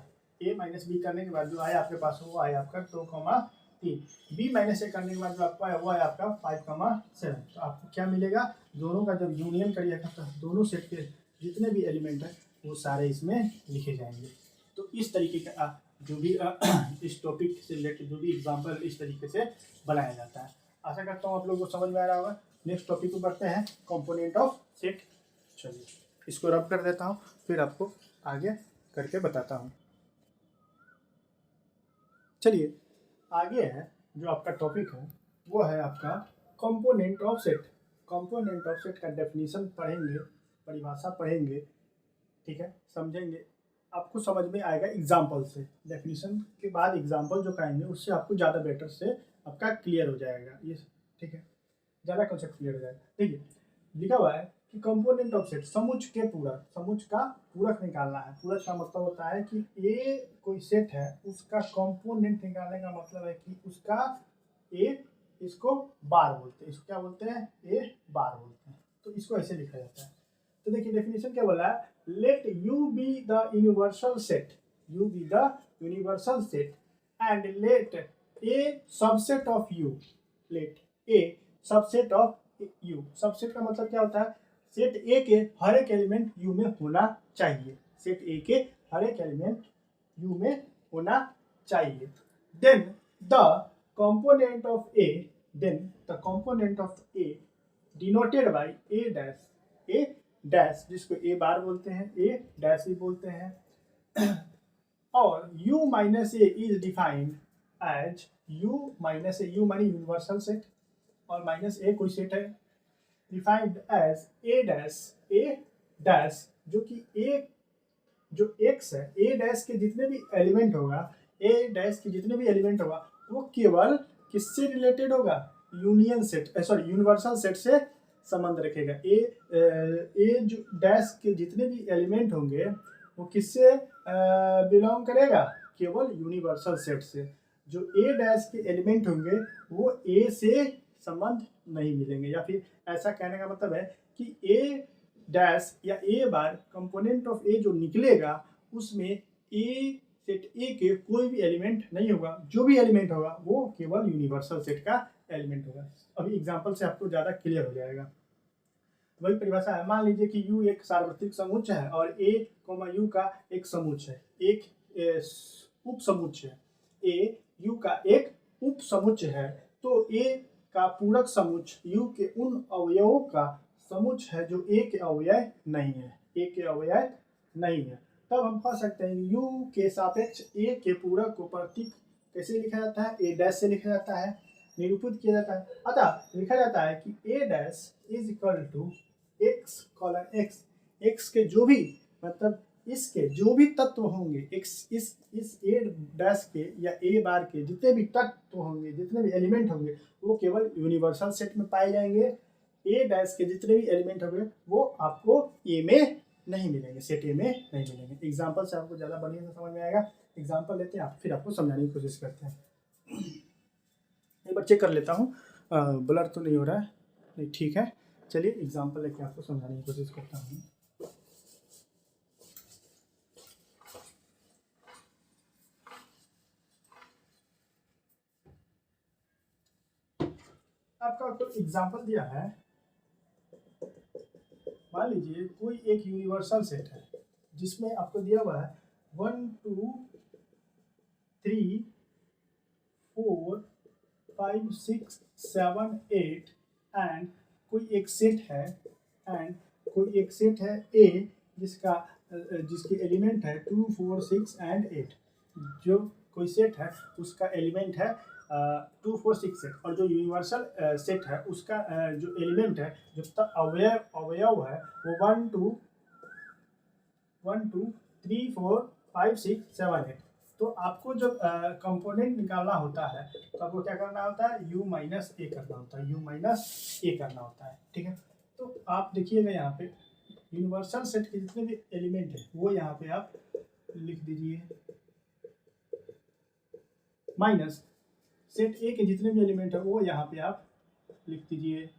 S1: ए माइनस बी करने के बाद जो आया आपके पास वो आया आपका 2,3, बी माइनस ए करने के बाद जो आपको आया वो आया आपका 5,7। तो आपको क्या मिलेगा, दोनों का जब यूनियन करिएगा तो दोनों सेट के जितने भी एलिमेंट हैं वो सारे इसमें लिखे जाएंगे। तो इस तरीके का जो भी इस टॉपिक से रिलेटेड जो भी एग्जाम्पल इस तरीके से बनाया जाता है। आशा करता हूँ आप लोगों को समझ में आ रहा होगा। नेक्स्ट टॉपिक को बढ़ते हैं, कंपोनेंट ऑफ सेट। चलिए इसको रब कर देता हूँ, फिर आपको आगे करके बताता हूँ। चलिए आगे है जो आपका टॉपिक है वो है आपका component of set. Component of set का डेफिनेशन पढ़ेंगे, परिभाषा पढ़ेंगे, ठीक है, समझेंगे, आपको समझ में आएगा एग्जाम्पल से। डेफिनेशन के बाद एग्जाम्पल जो करेंगे उससे आपको ज़्यादा बेटर से आपका क्लियर हो जाएगा ये, ठीक है, ज़्यादा कंसेप्ट क्लियर हो जाएगा। देखिए लिखा हुआ है कि कंपोनेंट ऑफ सेट, समुच्च के पूरक, समुच्च का पूरक निकालना है। पूरक का मतलब होता है कि ए कोई सेट है उसका कंपोनेंट निकालने का मतलब है कि उसका ए, इसको बार बोलते हैं, इसको क्या बोलते हैं, ए बार बोलते हैं। तो इसको ऐसे लिखा जाता है। तो देखिए डेफिनेशन क्या बोला है, let U be the universal set, U be the universal set and let A subset of U, let A subset of U. Subset का मतलब क्या होता है, सेट ए के हर एक एलिमेंट यू में होना चाहिए, सेट ए के हर एक एलिमेंट यू में होना चाहिए। Then the component of A, then the component of A denoted by A dash, A dash जिसको ए बार बोलते हैं, ए डैश भी बोलते हैं, और u minus A is defined as u minus A, u मानी यूनिवर्सल सेट और माइनस ए कोई सेट है, defined as A dash, A dash जो कि ए जो x है, ए डैश के जितने भी एलिमेंट होगा, ए डैश के जितने भी एलिमेंट होगा वो केवल किससे रिलेटेड होगा, union set, sorry universal set से संबंध रखेगा। ए जो डैश के जितने भी एलिमेंट होंगे वो किससे बिलोंग करेगा, केवल यूनिवर्सल सेट से। जो ए डैश के एलिमेंट होंगे वो ए से संबंध नहीं मिलेंगे, या फिर ऐसा कहने का मतलब है कि ए डैश या ए बार कंपोनेंट ऑफ ए जो निकलेगा उसमें ए सेट ए के कोई भी एलिमेंट नहीं होगा, जो भी एलिमेंट होगा वो केवल यूनिवर्सल सेट का एलिमेंट होगा। अभी एग्जांपल से आपको ज़्यादा क्लियर हो जाएगा। वही परिभाषा है, मान लीजिए कि U एक सार्वत्रिक समुच्चय है और A, U का एक समुच्चय है, एक उप समुच्चय है, A U का एक उप समुच्चय है, तो A का पूरक समुच्चय U के उन अवयवों का समुच्चय है जो A के अवयव नहीं है, A के अवयव नहीं है। तब हम कह सकते हैं U के सापेक्ष A के पूरक को प्रतीक कैसे लिखा जाता है, A डैश से लिखा जाता है, निरूपित किया जाता है। अतः लिखा जाता है कि A dash is equal to x colon x, x के जो भी मतलब इसके जो भी तत्व होंगे, इस A डैश के या A बार के जितने भी तत्व होंगे, जितने भी एलिमेंट होंगे वो केवल यूनिवर्सल सेट में पाए जाएंगे। A डैश के जितने भी एलिमेंट होंगे वो आपको A में नहीं मिलेंगे, सेट A में नहीं मिलेंगे। एग्जाम्पल से आपको ज़्यादा बढ़िया से समझ में आएगा। एग्जाम्पल लेते हैं, फिर आपको समझाने की कोशिश करते हैं। एक बार चेक कर लेता हूँ ब्लर तो नहीं हो रहा है, नहीं ठीक है। चलिए एग्जाम्पल लेके आपको समझाने की कोशिश करता हूँ। आपका कोई एग्जांपल दिया है, मान लीजिए कोई एक यूनिवर्सल सेट है जिसमें आपको दिया हुआ है 1 2 3 4 5 6 7 8 एंड कोई एक सेट है ए जिसका जिसके एलिमेंट है 2 4 6 एंड 8। जो कोई सेट है उसका एलिमेंट है 2 4 6 8 और जो यूनिवर्सल सेट है उसका जो एलिमेंट है जो अवयव है वो 1 2 3 4 5 6 7 8। तो आपको जब कंपोनेंट निकालना होता है तो आपको क्या करना होता है, u माइनस ए करना होता है, ठीक है। तो आप देखिएगा यहाँ पे यूनिवर्सल सेट के जितने भी एलिमेंट है वो यहाँ पे आप लिख दीजिए, माइनस सेट ए के जितने भी एलिमेंट है वो यहाँ पे आप लिख दीजिए।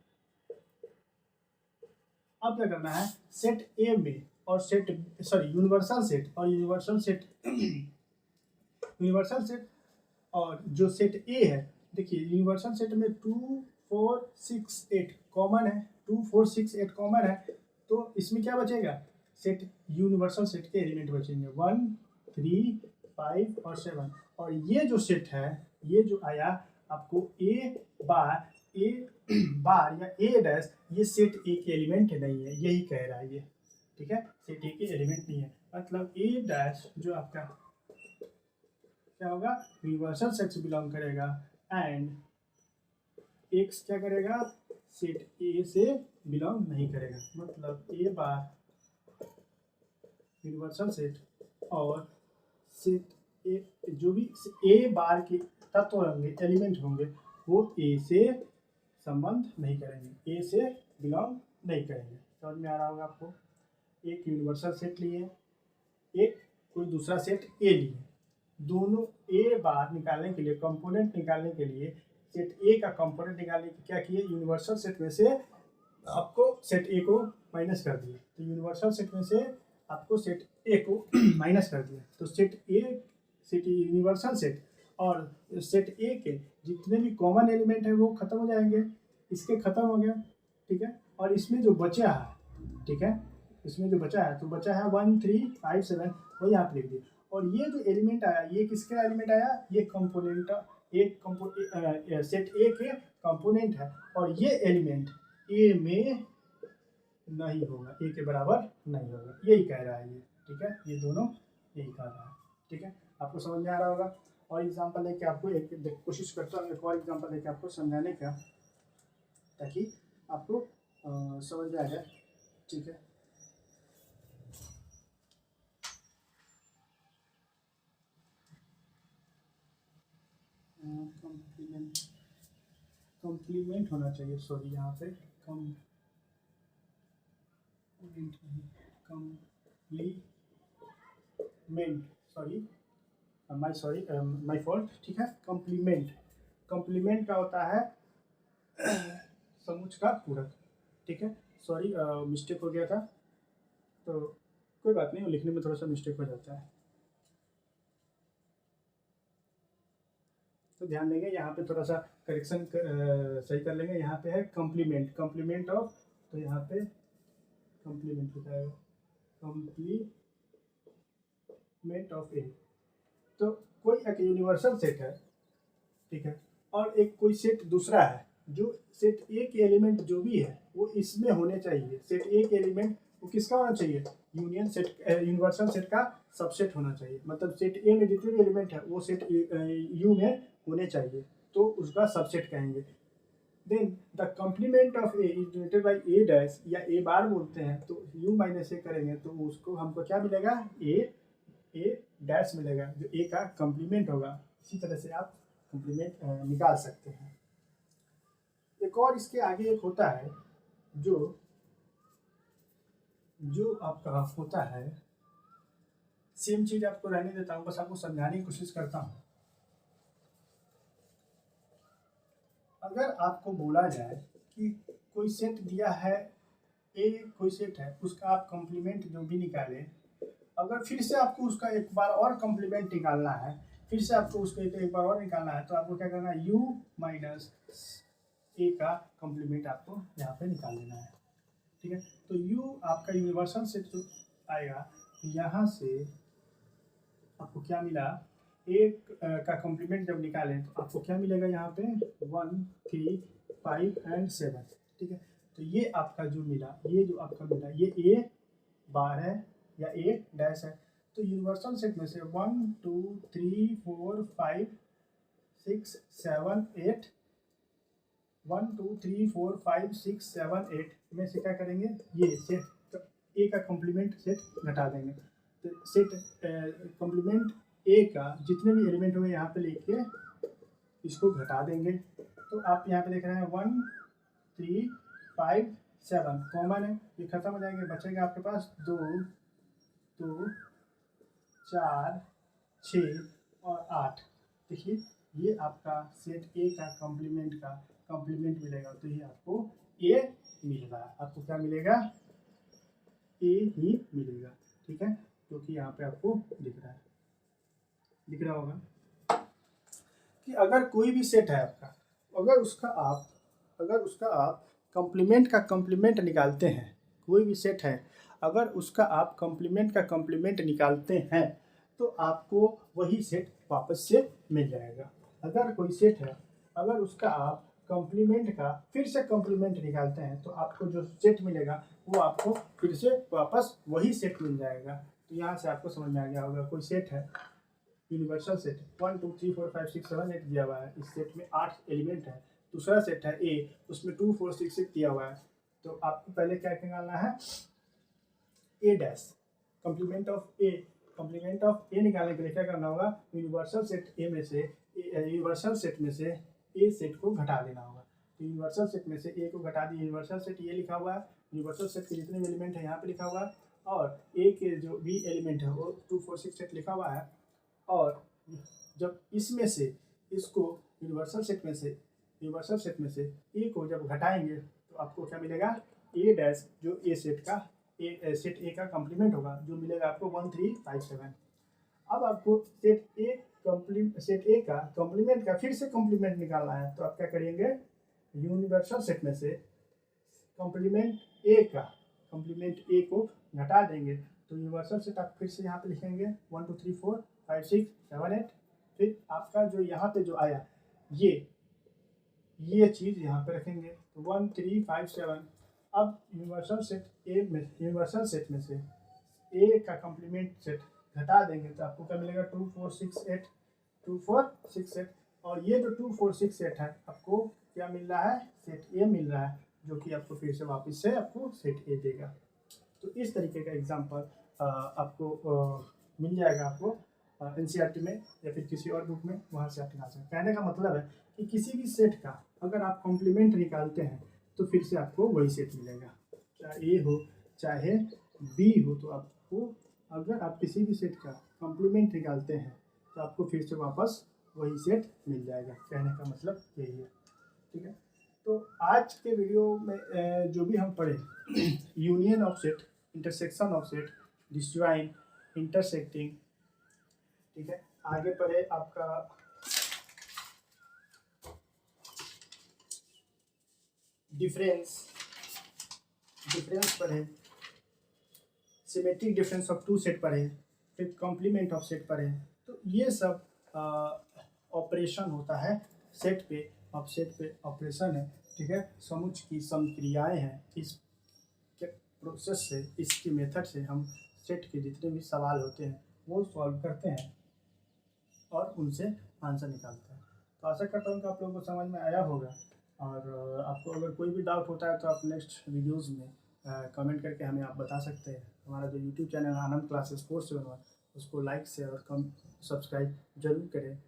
S1: अब क्या करना है, सेट ए में और यूनिवर्सल सेट और जो सेट ए है, देखिए यूनिवर्सल सेट में 2 4 6 8 कॉमन है, 2 4 6 8 कॉमन है। तो इसमें क्या बचेगा, सेट यूनिवर्सल सेट के एलिमेंट बचेंगे 1 3 5 और 7। और ये जो सेट है, ये जो आया आपको ए बार या ए डैश, ये सेट ए के एलिमेंट नहीं है, यही कह रहा है ये, ठीक है। सेट ए के एलिमेंट नहीं है, मतलब ए डैश जो आपका क्या होगा, यूनिवर्सल सेट से बिलोंग करेगा एंड एक्स क्या करेगा, सेट ए से बिलोंग नहीं करेगा। मतलब ए बार यूनिवर्सल सेट और सेट ए जो भी ए बार के तत्व होंगे, एलिमेंट होंगे, वो ए से संबंध नहीं करेंगे, ए से बिलोंग नहीं करेंगे। समझ में आ रहा होगा आपको। एक यूनिवर्सल सेट लिए, एक कोई दूसरा सेट ए लिए, दोनों ए बार निकालने के लिए, कंपोनेंट निकालने के लिए सेट ए का कंपोनेंट निकालने के क्या किए, यूनिवर्सल सेट में से आपको सेट ए को माइनस कर दिए। तो यूनिवर्सल सेट में से आपको सेट ए को माइनस कर दिया, तो सेट यूनिवर्सल सेट और सेट ए के जितने भी कॉमन एलिमेंट है वो खत्म हो जाएंगे। इसके खत्म हो गया, ठीक है। और इसमें जो बचा है, ठीक है, इसमें जो बचा है, तो बचा है 1 3 5 7, वो यहाँ पे लिख दिए। और ये जो एलिमेंट आया, ये किसका एलिमेंट आया, ये कंपोनेंट सेट ए के कंपोनेंट है। और ये एलिमेंट ए में नहीं होगा, ए के बराबर नहीं होगा, यही कह रहा है ये, ठीक है। ये दोनों यही कह रहा है, ठीक है। आपको समझ में आ रहा होगा। और एग्जांपल लेके आपको कोशिश करता हूँ एक और एग्जांपल लेके आपको समझाने का, ताकि आपको समझ में आ जाए, ठीक है। कॉम्प्लीमेंट होना चाहिए, सॉरी यहाँ पे कॉम्प्लीमेंट, माय फॉल्ट, ठीक है। कॉम्प्लीमेंट का होता है समुच्चय का पूरक, ठीक है। सॉरी मिस्टेक हो गया था, तो कोई बात नहीं, लिखने में थोड़ा सा मिस्टेक हो जाता है, तो ध्यान देंगे। यहाँ पे थोड़ा सा करेक्शन सही कर लेंगे। यहाँ पे है कंप्लीमेंट ऑफ, तो यहाँ पे कंप्लीमेंट लिखा है, कंप्लीमेंट ऑफ ए। तो कोई एक यूनिवर्सल सेट है, ठीक है, और एक कोई सेट दूसरा है, जो सेट ए के एलिमेंट जो भी है वो इसमें होने चाहिए। सेट ए के एलिमेंट वो किसका होना चाहिए, यूनिवर्सल सेट का सबसेट होना चाहिए। मतलब सेट ए में जितने भी एलिमेंट है वो सेट यू में होने चाहिए, तो उसका सबसेट कहेंगे। Then the complement of A is denoted by A dash, या ए बार बोलते हैं, तो यू माइनस ए करेंगे तो उसको हमको क्या मिलेगा, ए डैश मिलेगा, जो ए का कंप्लीमेंट होगा। इसी तरह से आप कंप्लीमेंट निकाल सकते हैं। एक और इसके आगे एक होता है जो आपका होता है, सेम चीज आपको रहने देता हूँ, बस आपको समझाने की कोशिश करता हूँ। अगर आपको बोला जाए कि कोई सेट दिया है ए, कोई सेट है, उसका आप कंप्लीमेंट जो भी निकालें, अगर फिर से आपको उसका एक बार और कंप्लीमेंट निकालना है, फिर से आपको उसको एक बार और निकालना है, तो आपको क्या करना है, u माइनस ए का कॉम्प्लीमेंट आपको यहाँ पे निकाल लेना है, ठीक है। तो यू आपका यूनिवर्सल सेट जो आएगा, तो यहाँ से आपको क्या मिला, एक का कॉम्प्लीमेंट जब निकालें तो आपको क्या मिलेगा यहाँ पे 1, 3, 5 एंड 7, ठीक है। तो ये आपका जो मिला, ये जो आपका मिला ये ए बार है या ए डैश है। तो यूनिवर्सल सेट में से 1, 2, 3, 4, 5, 6, 7, 8, 1, 2, 3, 4, 5, 6, 7, 8 में से क्या करेंगे, ये सेट ए का कॉम्प्लीमेंट सेट घटा देंगे। तो सेट कॉम्प्लीमेंट ए का जितने भी एलिमेंट होंगे यहाँ पे लेके इसको घटा देंगे। तो आप यहाँ पे देख रहे हैं 1, 3, 5, 7 कॉमन है, ये खत्म हो जाएंगे, बचेगा आपके पास 2, 2, 4, 6 और 8। देखिए ये आपका सेट ए का कॉम्प्लीमेंट मिलेगा। तो ये आपको ए मिल रहा है, आपको क्या मिलेगा, ए ही मिलेगा, ठीक है। क्योंकि यहाँ पे आपको दिख रहा होगा कि अगर कोई भी सेट है आपका, अगर उसका आप कॉम्प्लीमेंट का कॉम्प्लीमेंट निकालते हैं, कोई भी सेट है अगर उसका आप कॉम्प्लीमेंट का कॉम्प्लीमेंट निकालते हैं तो आपको वही सेट वापस से मिल जाएगा। अगर कोई सेट है, अगर उसका आप कॉम्प्लीमेंट का फिर से कॉम्प्लीमेंट निकालते हैं तो आपको जो सेट मिलेगा वो आपको फिर से वापस वही सेट मिल जाएगा। तो यहाँ से आपको समझ में आ गया होगा, कोई सेट है यूनिवर्सल सेट 1, 2, 3, 4, 5, 6, 7, 8 दिया हुआ है, इस सेट में 8 एलिमेंट है। दूसरा सेट है ए, उसमें 2, 4, 6, 6 दिया हुआ है। तो आपको पहले क्या निकालना है, A dash complement of A. Complement of A निकालने के लिए क्या करना होगा, यूनिवर्सल सेट ए में से यूनिवर्सल सेट में से ए सेट को घटा देना होगा। तो यूनिवर्सल सेट में से ए को घटा दिए, यूनिवर्सल सेट ये लिखा हुआ है, यूनिवर्सल सेट के जितने भी एलिमेंट है यहाँ पे लिखा हुआ है, और ए के जो भी एलिमेंट है वो 2, 4, 6, 8 लिखा हुआ है। और जब इसमें से इसको यूनिवर्सल सेट में से ए को जब घटाएंगे तो आपको क्या मिलेगा, ए डैश जो ए सेट का कॉम्प्लीमेंट होगा, जो मिलेगा आपको 1, 3, 5, 7। अब आपको सेट ए का कॉम्प्लीमेंट का फिर से कॉम्प्लीमेंट निकालना है। तो आप क्या करेंगे, यूनिवर्सल सेट में से कॉम्प्लीमेंट ए को घटा देंगे। तो यूनिवर्सल सेट आप फिर से यहाँ पे लिखेंगे 1, 2, 3, 4, 5, 6, 7, 8। फिर आपका जो यहाँ पे जो आया ये चीज़ यहाँ पे रखेंगे, तो 1, 3, 5, 7। अब यूनिवर्सल सेट में से ए का कॉम्प्लीमेंट सेट घटा देंगे तो आपको क्या मिलेगा, 2, 4, 6, 8, 2, 4, 6, 8। और ये जो 2, 4, 6, 8 है, आपको क्या मिल रहा है, सेट ए मिल रहा है, जो कि आपको फिर से वापस से आपको सेट ए देगा। तो इस तरीके का एग्जाम्पल आपको मिल जाएगा आपको एनसीईआरटी में या फिर किसी और बुक में, वहाँ से आप निकाल सकते हैं। कहने का मतलब है कि किसी भी सेट का अगर आप कॉम्प्लीमेंट निकालते हैं तो फिर से आपको वही सेट मिलेगा, चाहे ए हो चाहे बी हो। तो आपको अगर आप किसी भी सेट का कॉम्प्लीमेंट निकालते हैं तो आपको फिर से वापस वही सेट मिल जाएगा। कहने का मतलब यही है, ठीक है। तो आज के वीडियो में जो भी हम पढ़े, union of set, intersection of set, disjoin, intersecting, ठीक है। आगे पढ़े आपका डिफरेंस पढ़े, symmetric difference of two set पढ़े, फिर कॉम्प्लीमेंट ऑफ सेट पढ़े। तो ये सब ऑपरेशन होता है सेट पे, अब सेट पे ऑपरेशन है, ठीक है। समुच्च की समक्रियाएं हैं, इस प्रोसेस से, इसकी मेथड से हम सेट के जितने भी सवाल होते हैं वो सॉल्व करते हैं और उनसे आंसर निकालते हैं। तो आशा करता हूँ कि आप लोगों को समझ में आया होगा, और आपको अगर कोई भी डाउट होता है तो आप नेक्स्ट वीडियोज़ में कमेंट करके हमें आप बता सकते हैं। हमारा जो यूट्यूब चैनल है आनंद क्लासेस 471, उसको लाइक शेयर और सब्सक्राइब जरूर करें।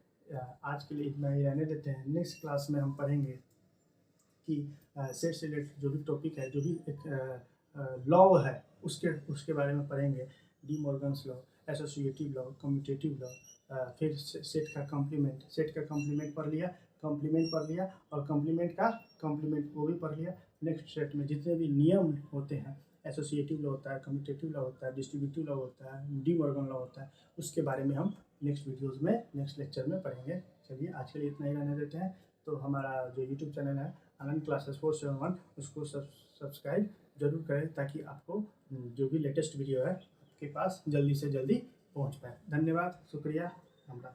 S1: आज के लिए इतना ही रहने देते हैं। नेक्स्ट क्लास में हम पढ़ेंगे कि सेट से रिलेटेड जो भी टॉपिक है, जो भी एक लॉ है, उसके बारे में पढ़ेंगे। D Morgan's law, associative law, commutative law, फिर सेट का कॉम्प्लीमेंट पढ़ लिया, और कॉम्प्लीमेंट का कॉम्प्लीमेंट वो भी पढ़ लिया। नेक्स्ट सेट में जितने भी नियम होते हैं, एसोसिएटिव लॉ होता है, कम्यूटेटिव लॉ होता है, डिस्ट्रीब्यूटिव लॉ होता है, डी मॉर्गन लॉ होता है, उसके बारे में हम नेक्स्ट नेक्स्ट लेक्चर में पढ़ेंगे। चलिए आज के लिए इतना ही रहने देते हैं। तो हमारा जो यूट्यूब चैनल है आनंद क्लासेस 471, उसको सब्सक्राइब जरूर करें ताकि आपको जो भी लेटेस्ट वीडियो है आपके पास जल्दी से जल्दी पहुंच पाए। धन्यवाद, शुक्रिया, हमरा।